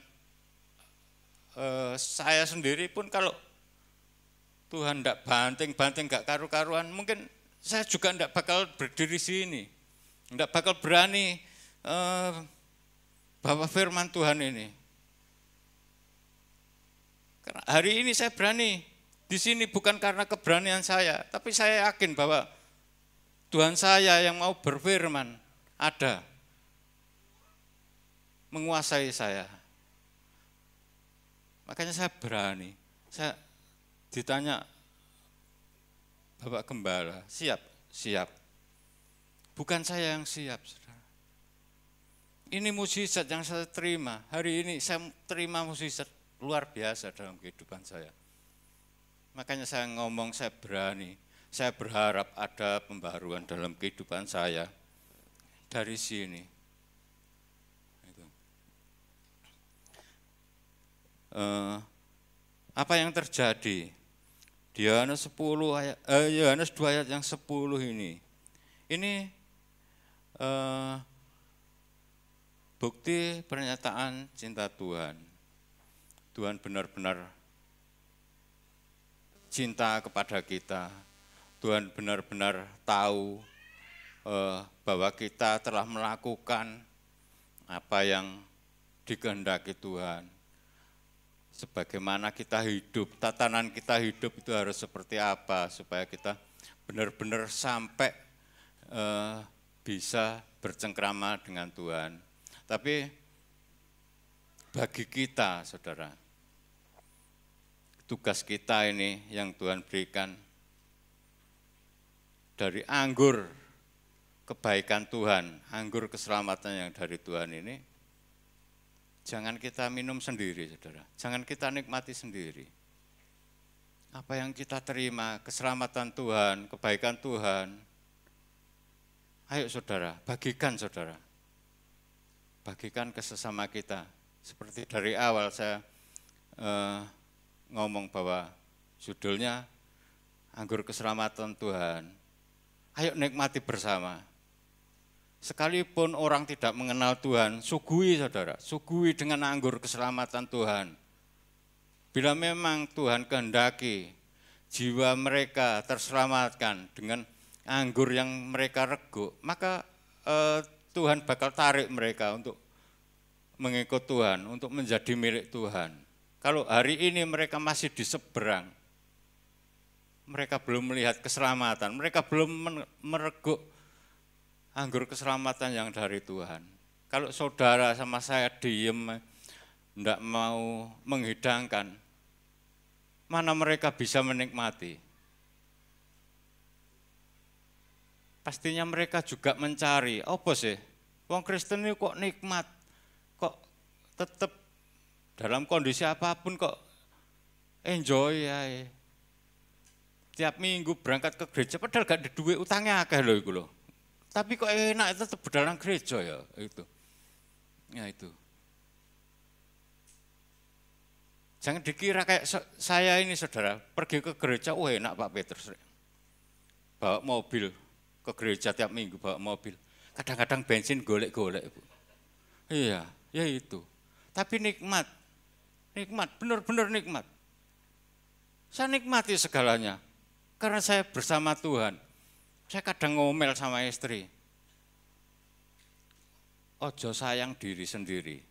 saya sendiri pun kalau Tuhan tidak banting-banting, gak karu-karuan, mungkin saya juga tidak bakal berdiri sini, tidak bakal berani bawa firman Tuhan ini. Karena hari ini saya berani di sini bukan karena keberanian saya, tapi saya yakin bahwa Tuhan saya yang mau berfirman ada, menguasai saya. Makanya saya berani. Saya ditanya, Bapak Gembala, siap? Siap. Bukan saya yang siap, saudara. Ini mukjizat yang saya terima. Hari ini saya terima mukjizat luar biasa dalam kehidupan saya. Makanya saya ngomong, saya berani. Saya berharap ada pembaharuan dalam kehidupan saya dari sini. Apa yang terjadi? Di Yohanes 2 ayat yang 10 ini. Ini bukti pernyataan cinta Tuhan. Tuhan benar-benar cinta kepada kita. Tuhan benar-benar tahu bahwa kita telah melakukan apa yang dikehendaki Tuhan. Sebagaimana kita hidup, tatanan kita hidup itu harus seperti apa supaya kita benar-benar sampai bisa bercengkrama dengan Tuhan. Tapi bagi kita, saudara, tugas kita ini yang Tuhan berikan dari anggur kebaikan Tuhan, anggur keselamatan yang dari Tuhan ini, jangan kita minum sendiri, saudara. Jangan kita nikmati sendiri. Apa yang kita terima, keselamatan Tuhan, kebaikan Tuhan, ayo saudara, bagikan saudara. Bagikan ke sesama kita. Seperti dari awal saya ngomong bahwa judulnya anggur keselamatan Tuhan. Ayo nikmati bersama. Sekalipun orang tidak mengenal Tuhan, suguhi saudara, suguhi dengan anggur keselamatan Tuhan. Bila memang Tuhan kehendaki jiwa mereka terselamatkan dengan anggur yang mereka reguk, maka Tuhan bakal tarik mereka untuk mengikut Tuhan, untuk menjadi milik Tuhan. Kalau hari ini mereka masih di seberang, mereka belum melihat keselamatan, mereka belum mereguk anggur keselamatan yang dari Tuhan. Kalau saudara sama saya diem, tidak mau menghidangkan, mana mereka bisa menikmati? Pastinya mereka juga mencari, apa sih? Wong Kristen ini kok nikmat, kok tetap dalam kondisi apapun kok enjoy ya. Tiap minggu berangkat ke gereja, padahal gak ada duit, utangnya akeh loh itu loh. Tapi kok enak tetap dalam gereja ya itu. Ya itu. Jangan dikira kayak saya ini saudara, pergi ke gereja, enak Pak Petrus. Bawa mobil ke gereja tiap minggu, bawa mobil. Kadang-kadang bensin golek-golek. Iya, ya itu. Tapi nikmat, benar-benar nikmat. Saya nikmati segalanya, karena saya bersama Tuhan. Saya kadang ngomel sama istri, ojo sayang diri sendiri,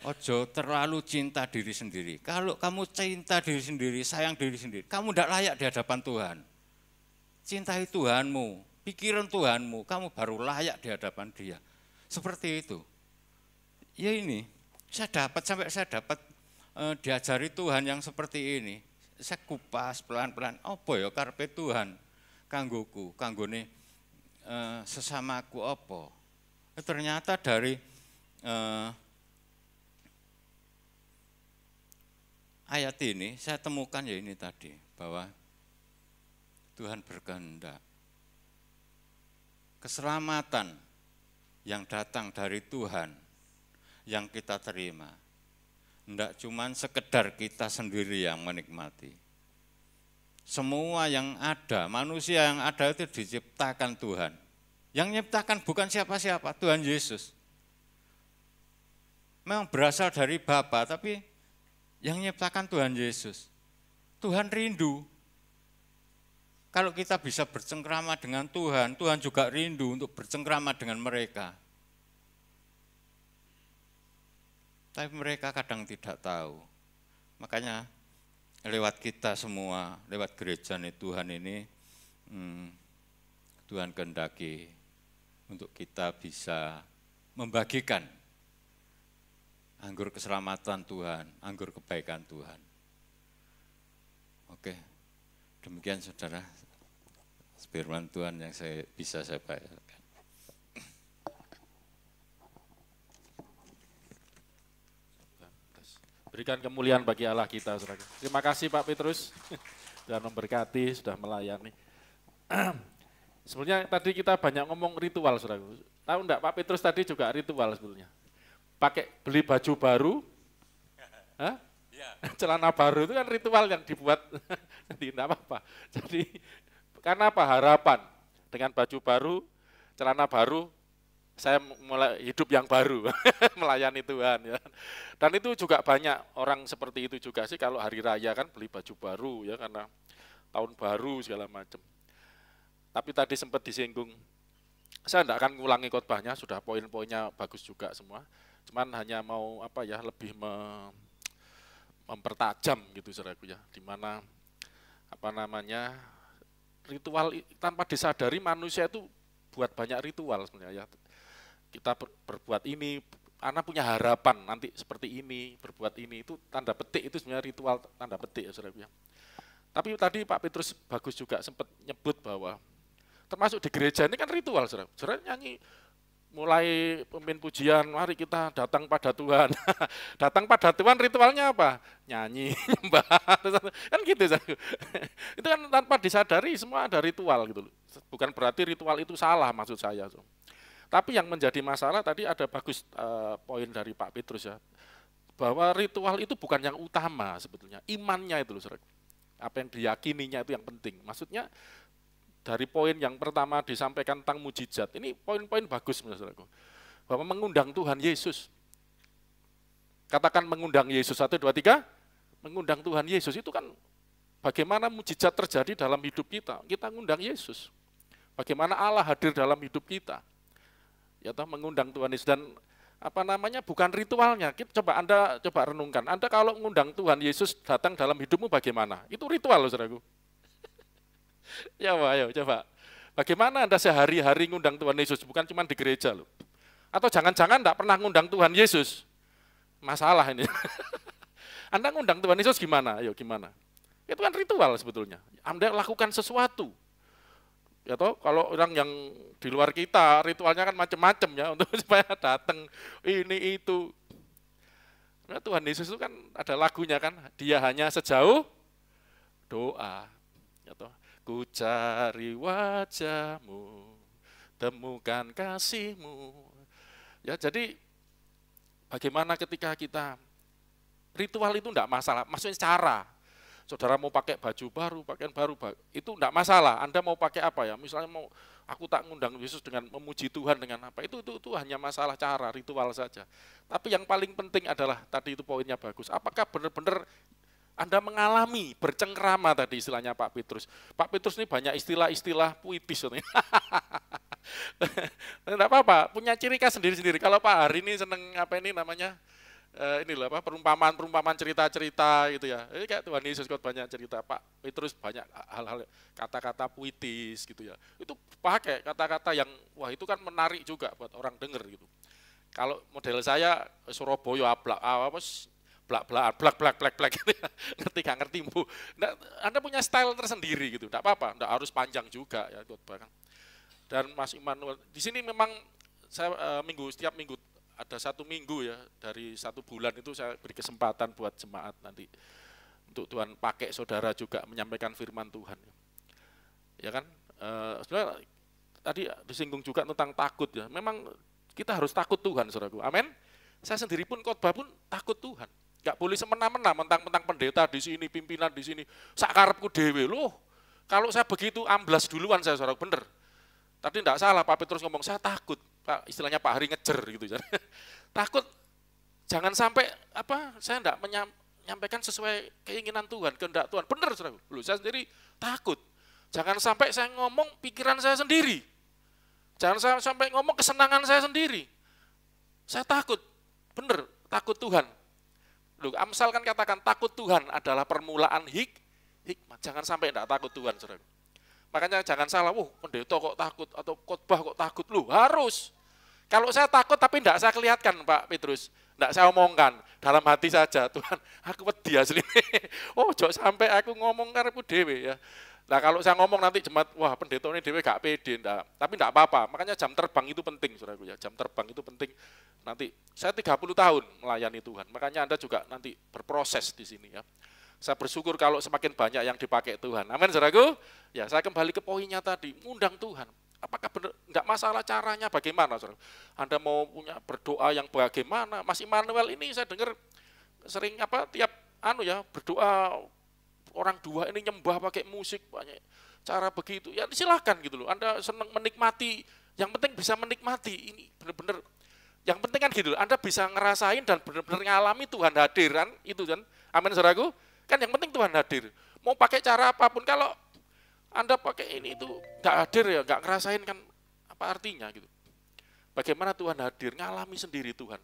ojo terlalu cinta diri sendiri. Kalau kamu cinta diri sendiri, sayang diri sendiri, kamu tidak layak di hadapan Tuhan. Cintai Tuhanmu, pikiran Tuhanmu, kamu baru layak di hadapan Dia. Seperti itu. Ya ini, saya dapat diajari Tuhan yang seperti ini. Saya kupas pelan-pelan, apa ya karepe Tuhan kanggoku, kanggone sesamaku apa. Ternyata dari ayat ini saya temukan ya ini tadi, bahwa Tuhan berkehendak keselamatan yang datang dari Tuhan yang kita terima. Tidak cuma sekedar kita sendiri yang menikmati. Semua yang ada, manusia yang ada itu diciptakan Tuhan. Yang menciptakan bukan siapa-siapa, Tuhan Yesus. Memang berasal dari Bapa, tapi yang menciptakan Tuhan Yesus. Tuhan rindu. Kalau kita bisa bercengkrama dengan Tuhan, Tuhan juga rindu untuk bercengkrama dengan mereka. Tapi mereka kadang tidak tahu. Makanya lewat kita semua, lewat gereja nih Tuhan ini, Tuhan kehendaki untuk kita bisa membagikan anggur keselamatan Tuhan, anggur kebaikan Tuhan. Oke, demikian saudara, firman Tuhan yang bisa saya bacakan. Berikan kemuliaan bagi Allah kita, saudara. Terima kasih Pak Petrus, Tuhan memberkati, sudah melayani. Sebenarnya tadi kita banyak ngomong ritual, saudara. Tahu enggak, Pak Petrus tadi juga ritual sebetulnya. Pakai beli baju baru, celana baru itu kan ritual yang dibuat, tidak apa-apa. Jadi, karena apa? Harapan. Dengan baju baru, celana baru, saya mulai hidup yang baru, melayani Tuhan. Ya. Dan itu juga banyak orang seperti itu juga sih, kalau hari raya kan beli baju baru, ya karena tahun baru segala macam. Tapi tadi sempat disinggung, saya tidak akan ngulangi khotbahnya, sudah poin-poinnya bagus juga semua. Cuman hanya mau apa ya, lebih mempertajam gitu saudaraku ya, dimana apa namanya ritual tanpa disadari manusia itu buat banyak ritual sebenarnya ya. Kita berbuat ini, anak punya harapan nanti seperti ini, berbuat ini, itu tanda petik, itu sebenarnya ritual tanda petik ya saudaraku ya. Tapi tadi Pak Petrus bagus juga sempat nyebut bahwa termasuk di gereja ini kan ritual saudara. Saudara nyanyi mulai pemimpin pujian, mari kita datang pada Tuhan. Datang pada Tuhan ritualnya apa? Nyanyi, nyembah, kan gitu saudara. Itu kan tanpa disadari semua ada ritual gitu loh. Bukan berarti ritual itu salah maksud saya. Tapi yang menjadi masalah tadi ada bagus poin dari Pak Petrus ya, bahwa ritual itu bukan yang utama sebetulnya, imannya itu loh saudara. Apa yang diyakininya itu yang penting. Maksudnya dari poin yang pertama disampaikan tentang mujizat, ini poin-poin bagus saudaraku, bahwa mengundang Tuhan Yesus. Katakan mengundang Yesus, 1, 2, 3, mengundang Tuhan Yesus itu kan bagaimana mujizat terjadi dalam hidup kita. Kita mengundang Yesus. Bagaimana Allah hadir dalam hidup kita. Ya toh, mengundang Tuhan Yesus, dan apa namanya, bukan ritualnya. Anda coba renungkan, Anda kalau mengundang Tuhan Yesus datang dalam hidupmu bagaimana? Itu ritual loh saudaraku. Ya Pak, ayo coba. Bagaimana Anda sehari-hari ngundang Tuhan Yesus, bukan cuma di gereja loh. Atau jangan-jangan enggak pernah ngundang Tuhan Yesus. Masalah ini. Anda ngundang Tuhan Yesus gimana? Ayo gimana? Itu kan ritual sebetulnya. Anda lakukan sesuatu. Ya toh, kalau orang yang di luar kita ritualnya kan macam-macam ya untuk supaya datang ini itu. Nah, Tuhan Yesus itu kan ada lagunya kan, Dia hanya sejauh doa. Ya toh, ku cari wajahmu, temukan kasihmu. Ya, jadi bagaimana ketika kita ritual itu enggak masalah, maksudnya cara. Saudara mau pakai baju baru, pakaian baru, itu enggak masalah. Anda mau pakai apa ya? Misalnya mau aku tak ngundang Yesus dengan memuji Tuhan dengan apa? Itu hanya masalah cara, ritual saja. Tapi yang paling penting adalah tadi itu poinnya bagus. Apakah benar-benar Anda mengalami bercengkrama tadi istilahnya Pak Petrus. Pak Petrus ini banyak istilah-istilah puitis. Enggak apa-apa, punya ciri khas sendiri-sendiri. Kalau Pak Hari ini seneng apa ini namanya? Ini loh apa, perumpamaan cerita-cerita gitu ya. Ini kayak Tuhan Yesus kok banyak cerita, Pak Petrus banyak hal-hal kata-kata puitis gitu ya. Itu pakai kata-kata yang wah itu kan menarik juga buat orang denger gitu. Kalau model saya Surabaya blak gitu ya. Ngerti Bu. Anda punya style tersendiri gitu. Enggak apa-apa, enggak harus panjang juga ya khotbah kan. Dan Mas Immanuel di sini memang saya setiap minggu ada 1 minggu ya, dari 1 bulan itu saya beri kesempatan buat jemaat nanti untuk Tuhan pakai saudara juga menyampaikan firman Tuhan. Ya kan, sebenarnya tadi disinggung juga tentang takut ya. Memang kita harus takut Tuhan, saudaraku. Amin. Saya sendiri pun khotbah pun takut Tuhan. Gak boleh semena-mena mentang-mentang pendeta di sini, pimpinan di sini, sakarepku dewe loh. Kalau saya begitu amblas duluan saya, saudara, bener. Tadi enggak salah Pak Petrus ngomong, saya takut. Pak, istilahnya Pak Hari ngejer gitu. Takut jangan sampai saya enggak menyampaikan sesuai keinginan Tuhan, kehendak Tuhan. Benar saudara. Loh, saya sendiri takut. Jangan sampai saya ngomong pikiran saya sendiri. Jangan sampai ngomong kesenangan saya sendiri. Saya takut. Benar, takut Tuhan. Loh, Amsal kan katakan takut Tuhan adalah permulaan hikmat. Jangan sampai enggak takut Tuhan, saudara. Makanya jangan salah, pendeta kok takut atau khotbah kok takut, lu harus. Kalau saya takut tapi tidak saya kelihatkan Pak Petrus, tidak saya omongkan, dalam hati saja, Tuhan aku wedi asli. Jok sampai aku ngomong karepku dewe ya. Nah kalau saya ngomong nanti jemaat, wah pendeta ini dewe gak pede, enggak. Tapi enggak apa-apa, makanya jam terbang itu penting saudaraku ya, jam terbang itu penting. Nanti saya 30 tahun melayani Tuhan, makanya Anda juga nanti berproses di sini ya. Saya bersyukur kalau semakin banyak yang dipakai Tuhan. Amin, saudaraku. Ya, saya kembali ke poinnya tadi, undang Tuhan. Apakah benar? Enggak masalah caranya bagaimana, saudara. Anda mau punya berdoa yang bagaimana? Mas Immanuel ini saya dengar sering tiap berdoa orang dua ini nyembah pakai musik banyak cara begitu. Ya silakan gitu loh. Anda senang menikmati, yang penting bisa menikmati. Ini benar-benar yang penting kan gitu loh. Anda bisa ngerasain dan benar-benar ngalami Tuhan hadir kan, itu kan. Amin, saudaraku. Kan yang penting Tuhan hadir. Mau pakai cara apapun, kalau Anda pakai ini itu nggak hadir ya, nggak ngerasain kan apa artinya gitu. Bagaimana Tuhan hadir, ngalami sendiri Tuhan.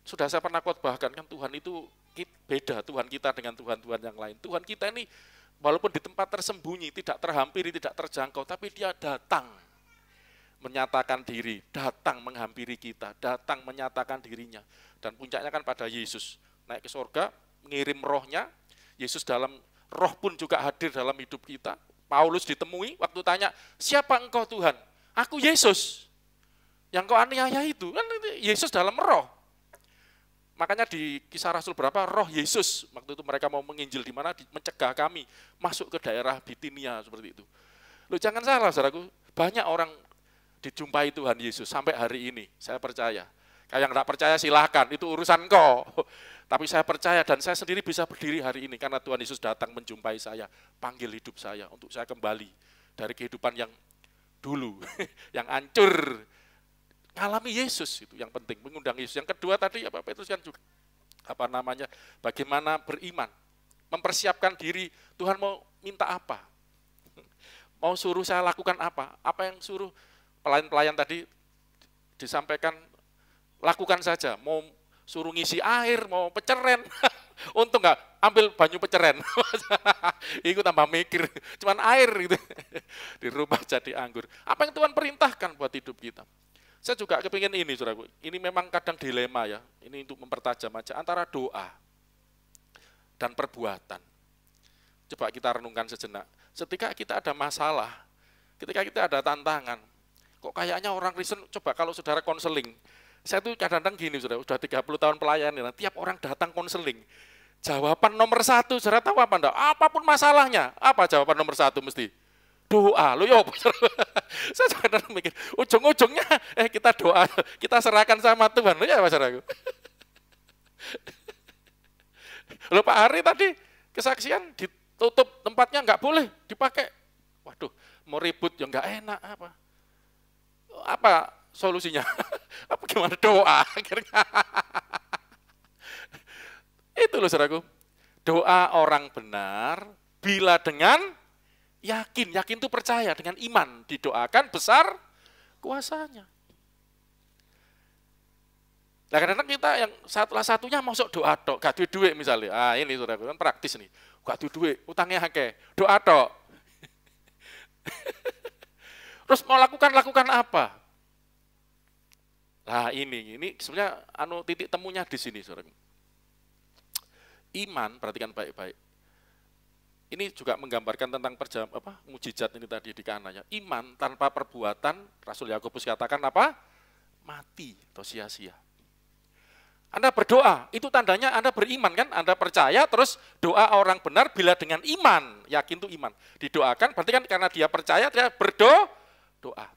Sudah saya pernah khotbahkan kan Tuhan itu beda, Tuhan kita dengan Tuhan-Tuhan yang lain. Tuhan kita ini walaupun di tempat tersembunyi, tidak terhampiri, tidak terjangkau, tapi dia datang menyatakan diri, datang menghampiri kita, datang menyatakan dirinya. Dan puncaknya kan pada Yesus, naik ke surga, mengirim rohnya. Yesus dalam roh pun juga hadir dalam hidup kita. Paulus ditemui waktu tanya, siapa engkau Tuhan? Aku Yesus, yang kau aniaya itu. Kan Yesus dalam roh. Makanya di Kisah Rasul berapa, roh Yesus, waktu itu mereka mau menginjil di mana, mencegah kami masuk ke daerah Bitinia seperti itu. Loh jangan salah saudaraku, banyak orang dijumpai Tuhan Yesus sampai hari ini, saya percaya. Kayak yang enggak percaya silahkan, itu urusan kau. Tapi saya percaya dan saya sendiri bisa berdiri hari ini karena Tuhan Yesus datang menjumpai saya, panggil hidup saya untuk saya kembali dari kehidupan yang dulu, yang hancur. Ngalami Yesus, itu yang penting, mengundang Yesus. Yang kedua tadi Pak Petrus kan juga, bagaimana beriman, mempersiapkan diri, Tuhan mau minta apa, mau suruh saya lakukan apa yang suruh pelayan-pelayan tadi disampaikan, lakukan saja, mau suruh ngisi air, mau peceren, untung nggak ambil banyu peceren, itu tambah mikir, cuman air gitu, di rumah jadi anggur. Apa yang Tuhan perintahkan buat hidup kita? Saya juga kepingin ini, saudaraku, ini memang kadang dilema ya, ini untuk mempertajam aja, antara doa dan perbuatan. Coba kita renungkan sejenak, ketika kita ada masalah, ketika kita ada tantangan, kok kayaknya orang Kristen, coba kalau saudara konseling, saya tuh kadang-kadang gini, saudara, sudah 30 tahun pelayanan, tiap orang datang konseling, jawaban nomor 1, saudara tahu apa enggak? Apapun masalahnya, apa jawaban nomor 1 mesti? Doa, lo yo. Saya kadang-kadang mikir, ujung-ujungnya, kita doa, kita serahkan sama Tuhan, lo ya saudaraku. Lo Pak Hari tadi, kesaksian ditutup tempatnya enggak boleh dipakai. Waduh, mau ribut ya enggak enak, apa solusinya? Apa gimana doa akhirnya? Itu loh saudaraku. Doa orang benar bila dengan yakin itu percaya, dengan iman didoakan besar kuasanya. Nah kadang-kadang kita yang salah satunya masuk doa tok, gak duit misalnya. Ini saudaraku kan praktis nih. Gak duit, utangnya akeh, doa tok. Terus mau lakukan apa? Nah ini sebenarnya titik temunya di sini, saudara. Iman, perhatikan baik-baik. Ini juga menggambarkan tentang mujizat ini tadi di Kana ya. Iman tanpa perbuatan, Rasul Yakobus katakan apa? Mati atau sia-sia. Anda berdoa, itu tandanya Anda beriman kan? Anda percaya, terus doa orang benar bila dengan iman, yakin itu iman. Didoakan, berarti kan karena dia percaya, dia berdoa.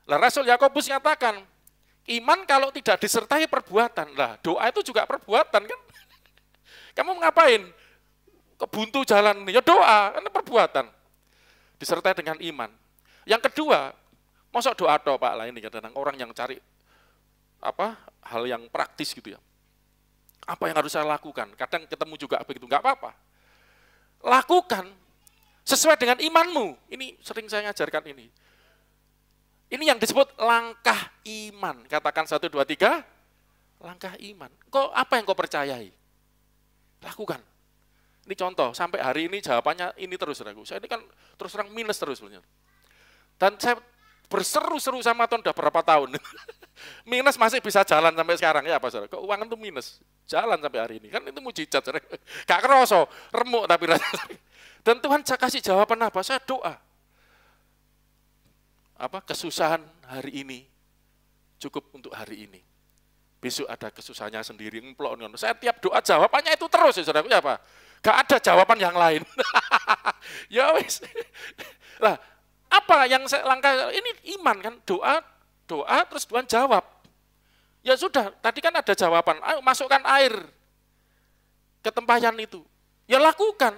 Lah Rasul Yakobus katakan, iman kalau tidak disertai perbuatan, lah doa itu juga perbuatan kan? Kamu ngapain? Kebuntu jalan, ya doa, kan perbuatan. Disertai dengan iman. Yang kedua, masa doa toh Pak lah ini kadang-kadang orang yang cari hal yang praktis gitu ya. Apa yang harus saya lakukan? Kadang ketemu juga begitu, enggak apa-apa. Lakukan sesuai dengan imanmu. Ini sering saya ngajarkan ini. Ini yang disebut langkah iman. Katakan 1, 2, 3, langkah iman. Apa yang kau percayai? Lakukan. Ini contoh, sampai hari ini jawabannya ini terus, saudaraku. Saya ini kan terus terang minus terus sebenarnya. Dan saya berseru-seru sama Tuhan udah berapa tahun. Minus masih bisa jalan sampai sekarang, ya apa saudara? Keuangan tuh minus, jalan sampai hari ini. Kan itu mujizat, saudara. Gak kerasa, remuk tapi rasanya. Dan Tuhan kasih jawaban apa? Saya doa. Kesusahan hari ini cukup untuk hari ini. Besok ada kesusahannya sendiri, ngemplok. Saya tiap doa jawabannya itu terus, ya saudara. Ya apa? Gak ada jawaban yang lain. Ya wis. Lah, apa yang saya langkah ini iman kan, doa terus Tuhan jawab. Ya sudah, tadi kan ada jawaban, ayo masukkan air ke tempayan itu. Ya lakukan.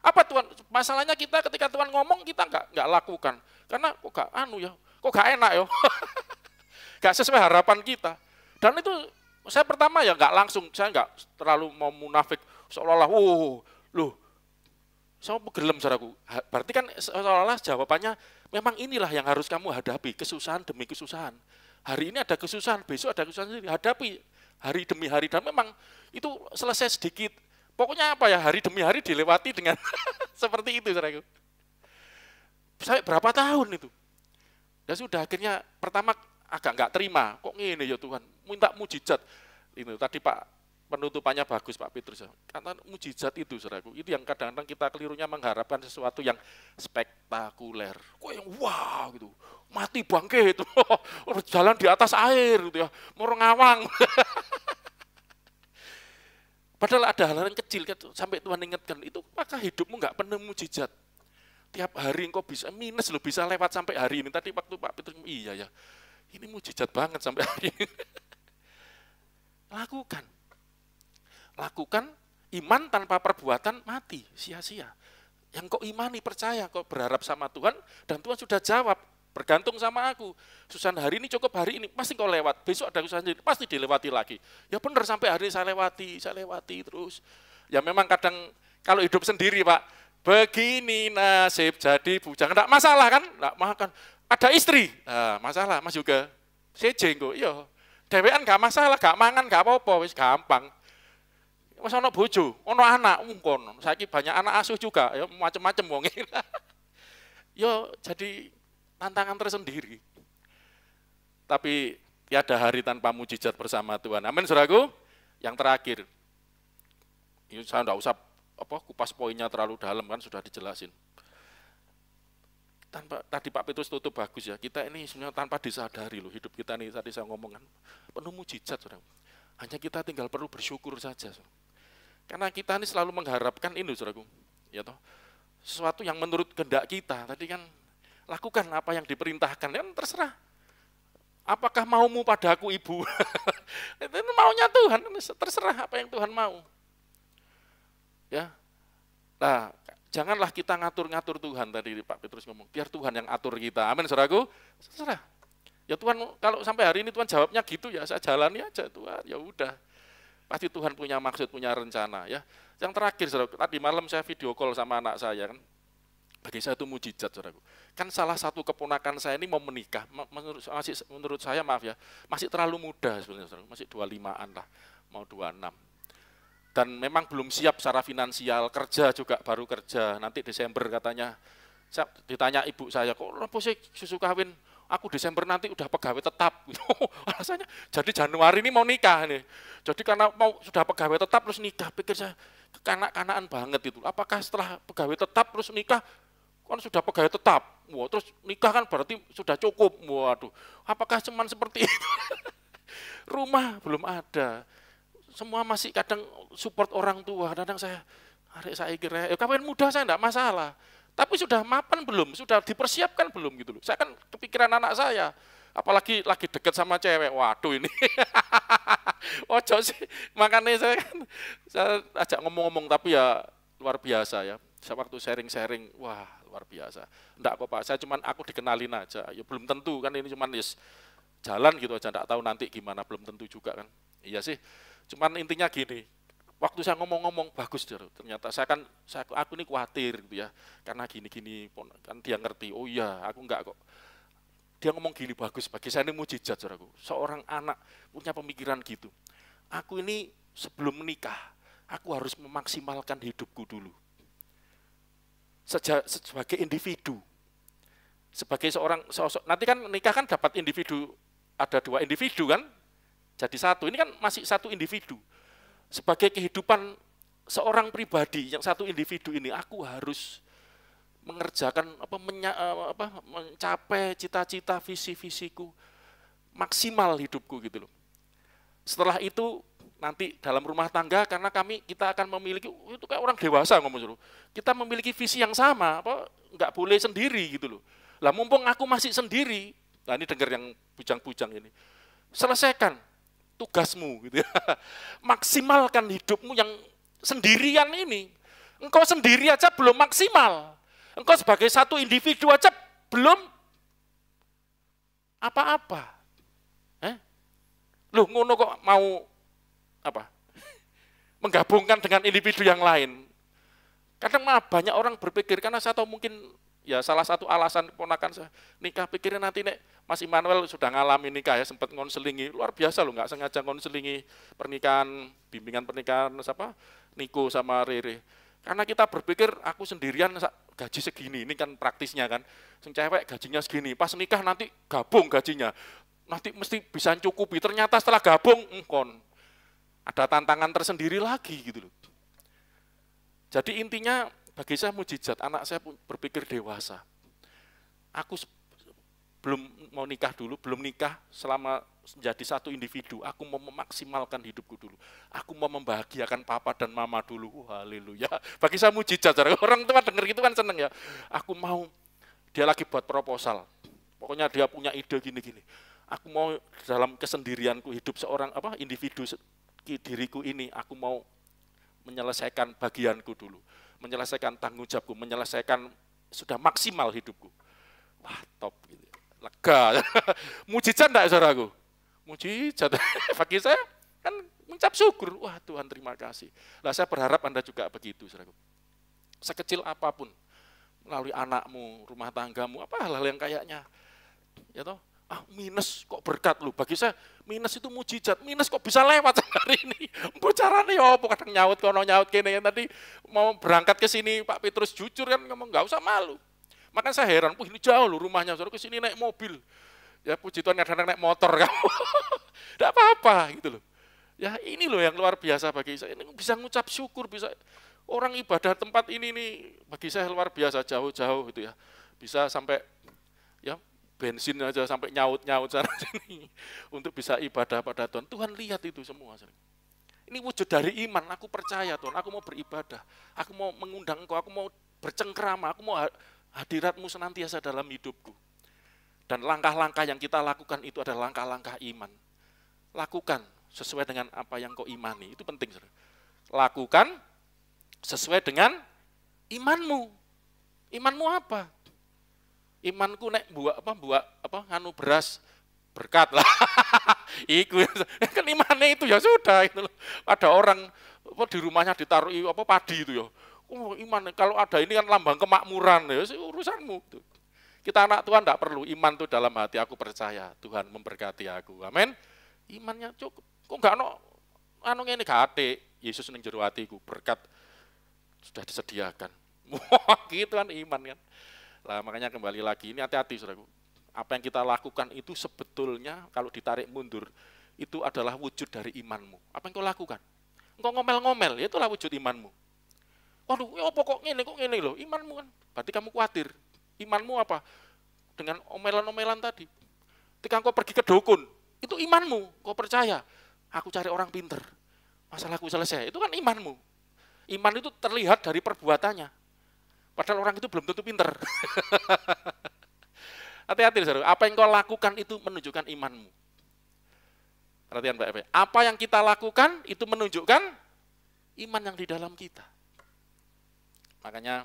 Apa Tuhan? Masalahnya kita ketika Tuhan ngomong kita enggak lakukan. Karena kok gak enak ya. Gak sesuai harapan kita. Dan itu saya pertama ya enggak langsung, saya enggak terlalu mau munafik seolah-olah saya gelem, saudaraku. Berarti kan seolah-olah jawabannya memang inilah yang harus kamu hadapi, kesusahan demi kesusahan. Hari ini ada kesusahan, besok ada kesusahan sendiri. Hadapi hari demi hari, dan memang itu selesai sedikit. Pokoknya apa ya, hari demi hari dilewati dengan seperti itu, saudaraku. Saya berapa tahun itu. Ya sudah, akhirnya pertama agak nggak terima, kok ngene ya Tuhan, minta mujizat. Itu tadi Pak penutupannya bagus Pak Petrus. Karena mujizat itu, saudaraku, itu yang kadang-kadang kita kelirunya mengharapkan sesuatu yang spektakuler. Kok yang wow gitu, mati bangkit itu, jalan di atas air gitu ya, mau ngawang. Padahal ada hal-hal yang kecil sampai Tuhan ingatkan, itu apakah hidupmu nggak penuh mujizat? Tiap hari engkau bisa minus loh, bisa lewat sampai hari ini. Tadi waktu Pak Petrus, iya ya, ini mujizat banget sampai hari ini. Lakukan iman tanpa perbuatan mati, sia-sia. Yang kau imani, percaya, kau berharap sama Tuhan, dan Tuhan sudah jawab, bergantung sama aku. Kesusahan hari ini cukup hari ini, pasti kau lewat. Besok ada kesusahan sendiri, pasti dilewati lagi. Ya benar, sampai hari ini saya lewati terus. Ya memang kadang kalau hidup sendiri Pak, begini nasib jadi bujang, enggak masalah kan? Enggak makan. Ada istri, nah, masalah Mas juga. Sejenggo, iya. Dewean enggak masalah, enggak mangan, enggak apa-apa, wis gampang. Mas ono bojo, ono anak, kono. Saiki banyak anak asuh juga, ya macam-macam wong. Yo jadi tantangan tersendiri. Tapi tiada hari tanpa mujizat bersama Tuhan. Amin, saudaraku. Yang terakhir, ini saya enggak usah kupas poinnya terlalu dalam, kan sudah dijelasin. Tadi Pak Petrus tutup bagus ya, kita ini sebenarnya tanpa disadari loh, hidup kita nih tadi saya ngomong kan penuh mujizat, saudara. Hanya kita tinggal perlu bersyukur saja, saudara. Karena kita ini selalu mengharapkan ini, saudaraku, ya toh, sesuatu yang menurut kehendak kita. Tadi kan lakukan apa yang diperintahkan, kan terserah. Apakah maumu padaku ibu? Itu maunya Tuhan, terserah apa yang Tuhan mau. Ya, nah janganlah kita ngatur-ngatur Tuhan, tadi Pak Petrus ngomong, biar Tuhan yang atur kita. Amin, saudaraku, terserah. Ya Tuhan, kalau sampai hari ini Tuhan jawabnya gitu ya, saya jalani aja Tuhan, ya udah. Pasti Tuhan punya maksud, punya rencana ya. Yang terakhir, saudaraku, tadi malam saya video call sama anak saya kan. Bagi saya itu mujizat, saudaraku. Kan salah satu keponakan saya ini mau menikah, menurut saya maaf ya, masih terlalu muda sebenarnya, saudaraku. Masih 25-an lah, mau 26. Dan memang belum siap secara finansial, kerja juga baru kerja, nanti Desember katanya. Saya ditanya ibu saya, kok apa sih susu kawin? Aku Desember nanti udah pegawai tetap. Alasannya, jadi Januari ini mau nikah nih. Jadi karena sudah pegawai tetap terus nikah, pikir saya kekanak-kanakan banget itu. Apakah setelah pegawai tetap terus nikah, kan sudah pegawai tetap, wah, terus nikah kan berarti sudah cukup. Waduh, apakah cuman seperti itu? Rumah belum ada, semua masih kadang support orang tua. Kadang saya kira, ya kawin muda saya enggak masalah. Tapi sudah mapan belum? Sudah dipersiapkan belum gitu loh. Saya kan kepikiran anak saya, apalagi lagi deket sama cewek. Waduh ini. Ojo sih. Makanya saya ajak ngomong-ngomong, tapi ya luar biasa ya. Saya waktu sharing-sharing, wah luar biasa. Enggak kok Pak, aku dikenalin aja. Ya belum tentu kan, ini cuman jalan gitu aja, enggak tahu nanti gimana, belum tentu juga kan. Iya sih. Cuman intinya gini, waktu saya ngomong-ngomong bagus, ternyata aku ini khawatir gitu ya, karena gini-gini kan dia ngerti. Oh iya, aku enggak kok. Dia ngomong gini bagus, bagi saya ini mujizat, saudaraku. Seorang anak punya pemikiran gitu. Aku ini sebelum menikah, Aku harus memaksimalkan hidupku dulu. Sebagai individu. Sebagai seorang sosok, nanti kan nikah kan dapat individu, ada 2 individu kan, jadi 1, ini kan masih 1 individu. Sebagai kehidupan seorang pribadi, yang 1 individu ini, aku harus mengerjakan, mencapai cita-cita, visi-visiku, maksimal hidupku gitu loh. Setelah itu, nanti dalam rumah tangga, karena kita akan memiliki, itu kayak orang dewasa ngomong dulu, kita memiliki visi yang sama, nggak boleh sendiri gitu loh. Lah mumpung aku masih sendiri, nah ini dengar yang bujang-bujang ini, selesaikan tugasmu gitu ya. Maksimalkan hidupmu yang sendirian ini. Engkau sendiri aja belum maksimal. Engkau sebagai 1 individu aja belum apa-apa. Loh, ngono kok mau apa? Menggabungkan dengan individu yang lain. Kadang banyak orang berpikir, karena saya tahu mungkin ya salah satu alasan ponakan saya nikah, pikirnya nanti nek Mas Immanuel sudah ngalami nikah ya, sempat ngonselingi, luar biasa loh, nggak sengaja ngonselingi pernikahan, bimbingan pernikahan Niko sama Rere. Karena kita berpikir aku sendirian gaji segini, ini kan praktisnya kan, sing cewek gajinya segini, pas nikah nanti gabung gajinya, nanti mesti bisa cukupi, ternyata setelah gabung, ada tantangan tersendiri lagi gitu loh. Jadi intinya bagi saya mujizat, anak saya berpikir dewasa. Aku belum mau nikah dulu, belum nikah selama menjadi 1 individu, aku mau memaksimalkan hidupku dulu. Aku mau membahagiakan papa dan mama dulu, haleluya. Bagi saya mujizat, orang tua dengar gitu kan seneng ya. Aku mau, dia lagi buat proposal, pokoknya dia punya ide gini-gini. Aku mau dalam kesendirianku hidup seorang individu diriku ini, aku mau menyelesaikan bagianku dulu. Menyelesaikan tanggung jawabku, menyelesaikan sudah maksimal hidupku. Wah, top gitu. Lega. Mujizat enggak saudaraku? Mujizat. Bagi saya kan mengucap syukur. Wah, Tuhan terima kasih. Lah saya berharap Anda juga begitu saudaraku. Sekecil apapun melalui anakmu, rumah tanggamu, hal-hal yang kayaknya ya toh, minus kok berkat lu. Bagi saya minus itu mujizat. Minus kok bisa lewat hari ini. Caranya ya apa, kadang nyaut kono nyaut kene. Tadi mau berangkat ke sini Pak Petrus jujur kan ngomong enggak usah malu. Makanya saya heran, ini jauh loh rumahnya, saudara ke sini naik mobil. Ya puji Tuhan kadang naik motor kamu. Enggak apa-apa gitu loh. Ya ini loh yang luar biasa bagi saya. Ini bisa ngucap syukur, bisa orang ibadah tempat ini nih bagi saya luar biasa, jauh-jauh gitu ya. Bisa sampai ya bensin aja sampai nyaut-nyaut sana sini untuk bisa ibadah pada Tuhan. Tuhan lihat itu semua. Ini wujud dari iman, aku percaya Tuhan, aku mau beribadah, aku mau mengundang Engkau, aku mau bercengkrama, aku mau hadirat-Mu senantiasa dalam hidupku. Dan langkah-langkah yang kita lakukan itu adalah langkah-langkah iman. Lakukan sesuai dengan apa yang kau imani, itu penting. Saudara. Lakukan sesuai dengan imanmu. Imanmu apa? Imanku nek buat nganu beras berkat lah. Iku kan imannya itu ya sudah itu. Ada orang di rumahnya ditaruh padi itu ya. Oh, iman kalau ada ini kan lambang kemakmuran ya urusanmu. Kita anak Tuhan enggak perlu iman itu dalam hati, aku percaya Tuhan memberkati aku. Amin. Imannya cukup. Kok enggak anu ngene gate Yesus ning jero atiku, berkat sudah disediakan. Wah, gitu kan iman kan. Lah makanya kembali lagi ini hati-hati Saudaraku. Apa yang kita lakukan itu sebetulnya kalau ditarik mundur itu adalah wujud dari imanmu. Apa yang kau lakukan? Engkau ngomel-ngomel, ya itulah wujud imanmu. Waduh, ya apa kok ngene loh, imanmu kan. Berarti kamu khawatir. Imanmu apa? Dengan omelan-omelan tadi. Ketika engkau pergi ke dukun, itu imanmu, kau percaya. Aku cari orang pinter, masalahku selesai. Itu kan imanmu. Iman itu terlihat dari perbuatannya. Padahal orang itu belum tentu pinter. Hati-hati, saudara. Apa yang kau lakukan itu menunjukkan imanmu. Perhatian Mbak Epe. Apa yang kita lakukan itu menunjukkan iman yang di dalam kita. Makanya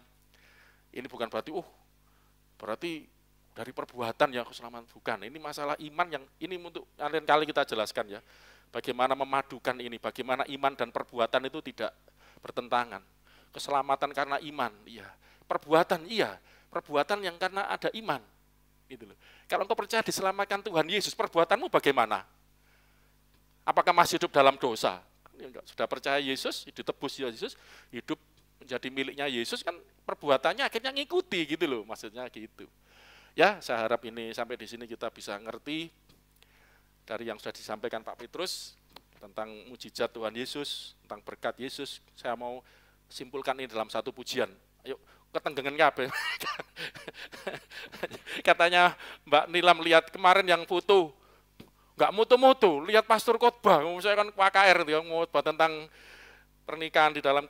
ini bukan berarti dari perbuatan yang keselamatan, bukan. Ini masalah iman yang ini untuk lain kali kita jelaskan ya. Bagaimana memadukan ini, bagaimana iman dan perbuatan itu tidak bertentangan. Keselamatan karena iman, iya. Perbuatan, iya. Perbuatan yang karena ada iman. Gitu loh. Kalau engkau percaya diselamatkan Tuhan Yesus, perbuatanmu bagaimana? Apakah masih hidup dalam dosa? sudah percaya Yesus, ditebus Yesus, hidup menjadi miliknya Yesus, kan perbuatannya akhirnya ngikuti gitu loh, maksudnya gitu. Ya, saya harap ini sampai di sini kita bisa ngerti dari yang sudah disampaikan Pak Petrus tentang mujizat Tuhan Yesus, tentang berkat Yesus. Saya mau simpulkan ini dalam satu pujian. Ayo, ketenggengan kabeh. Katanya Mbak Nilam lihat kemarin yang foto, nggak mutu-mutu, lihat pastor khotbah, saya kan KKR, mau tentang pernikahan di dalam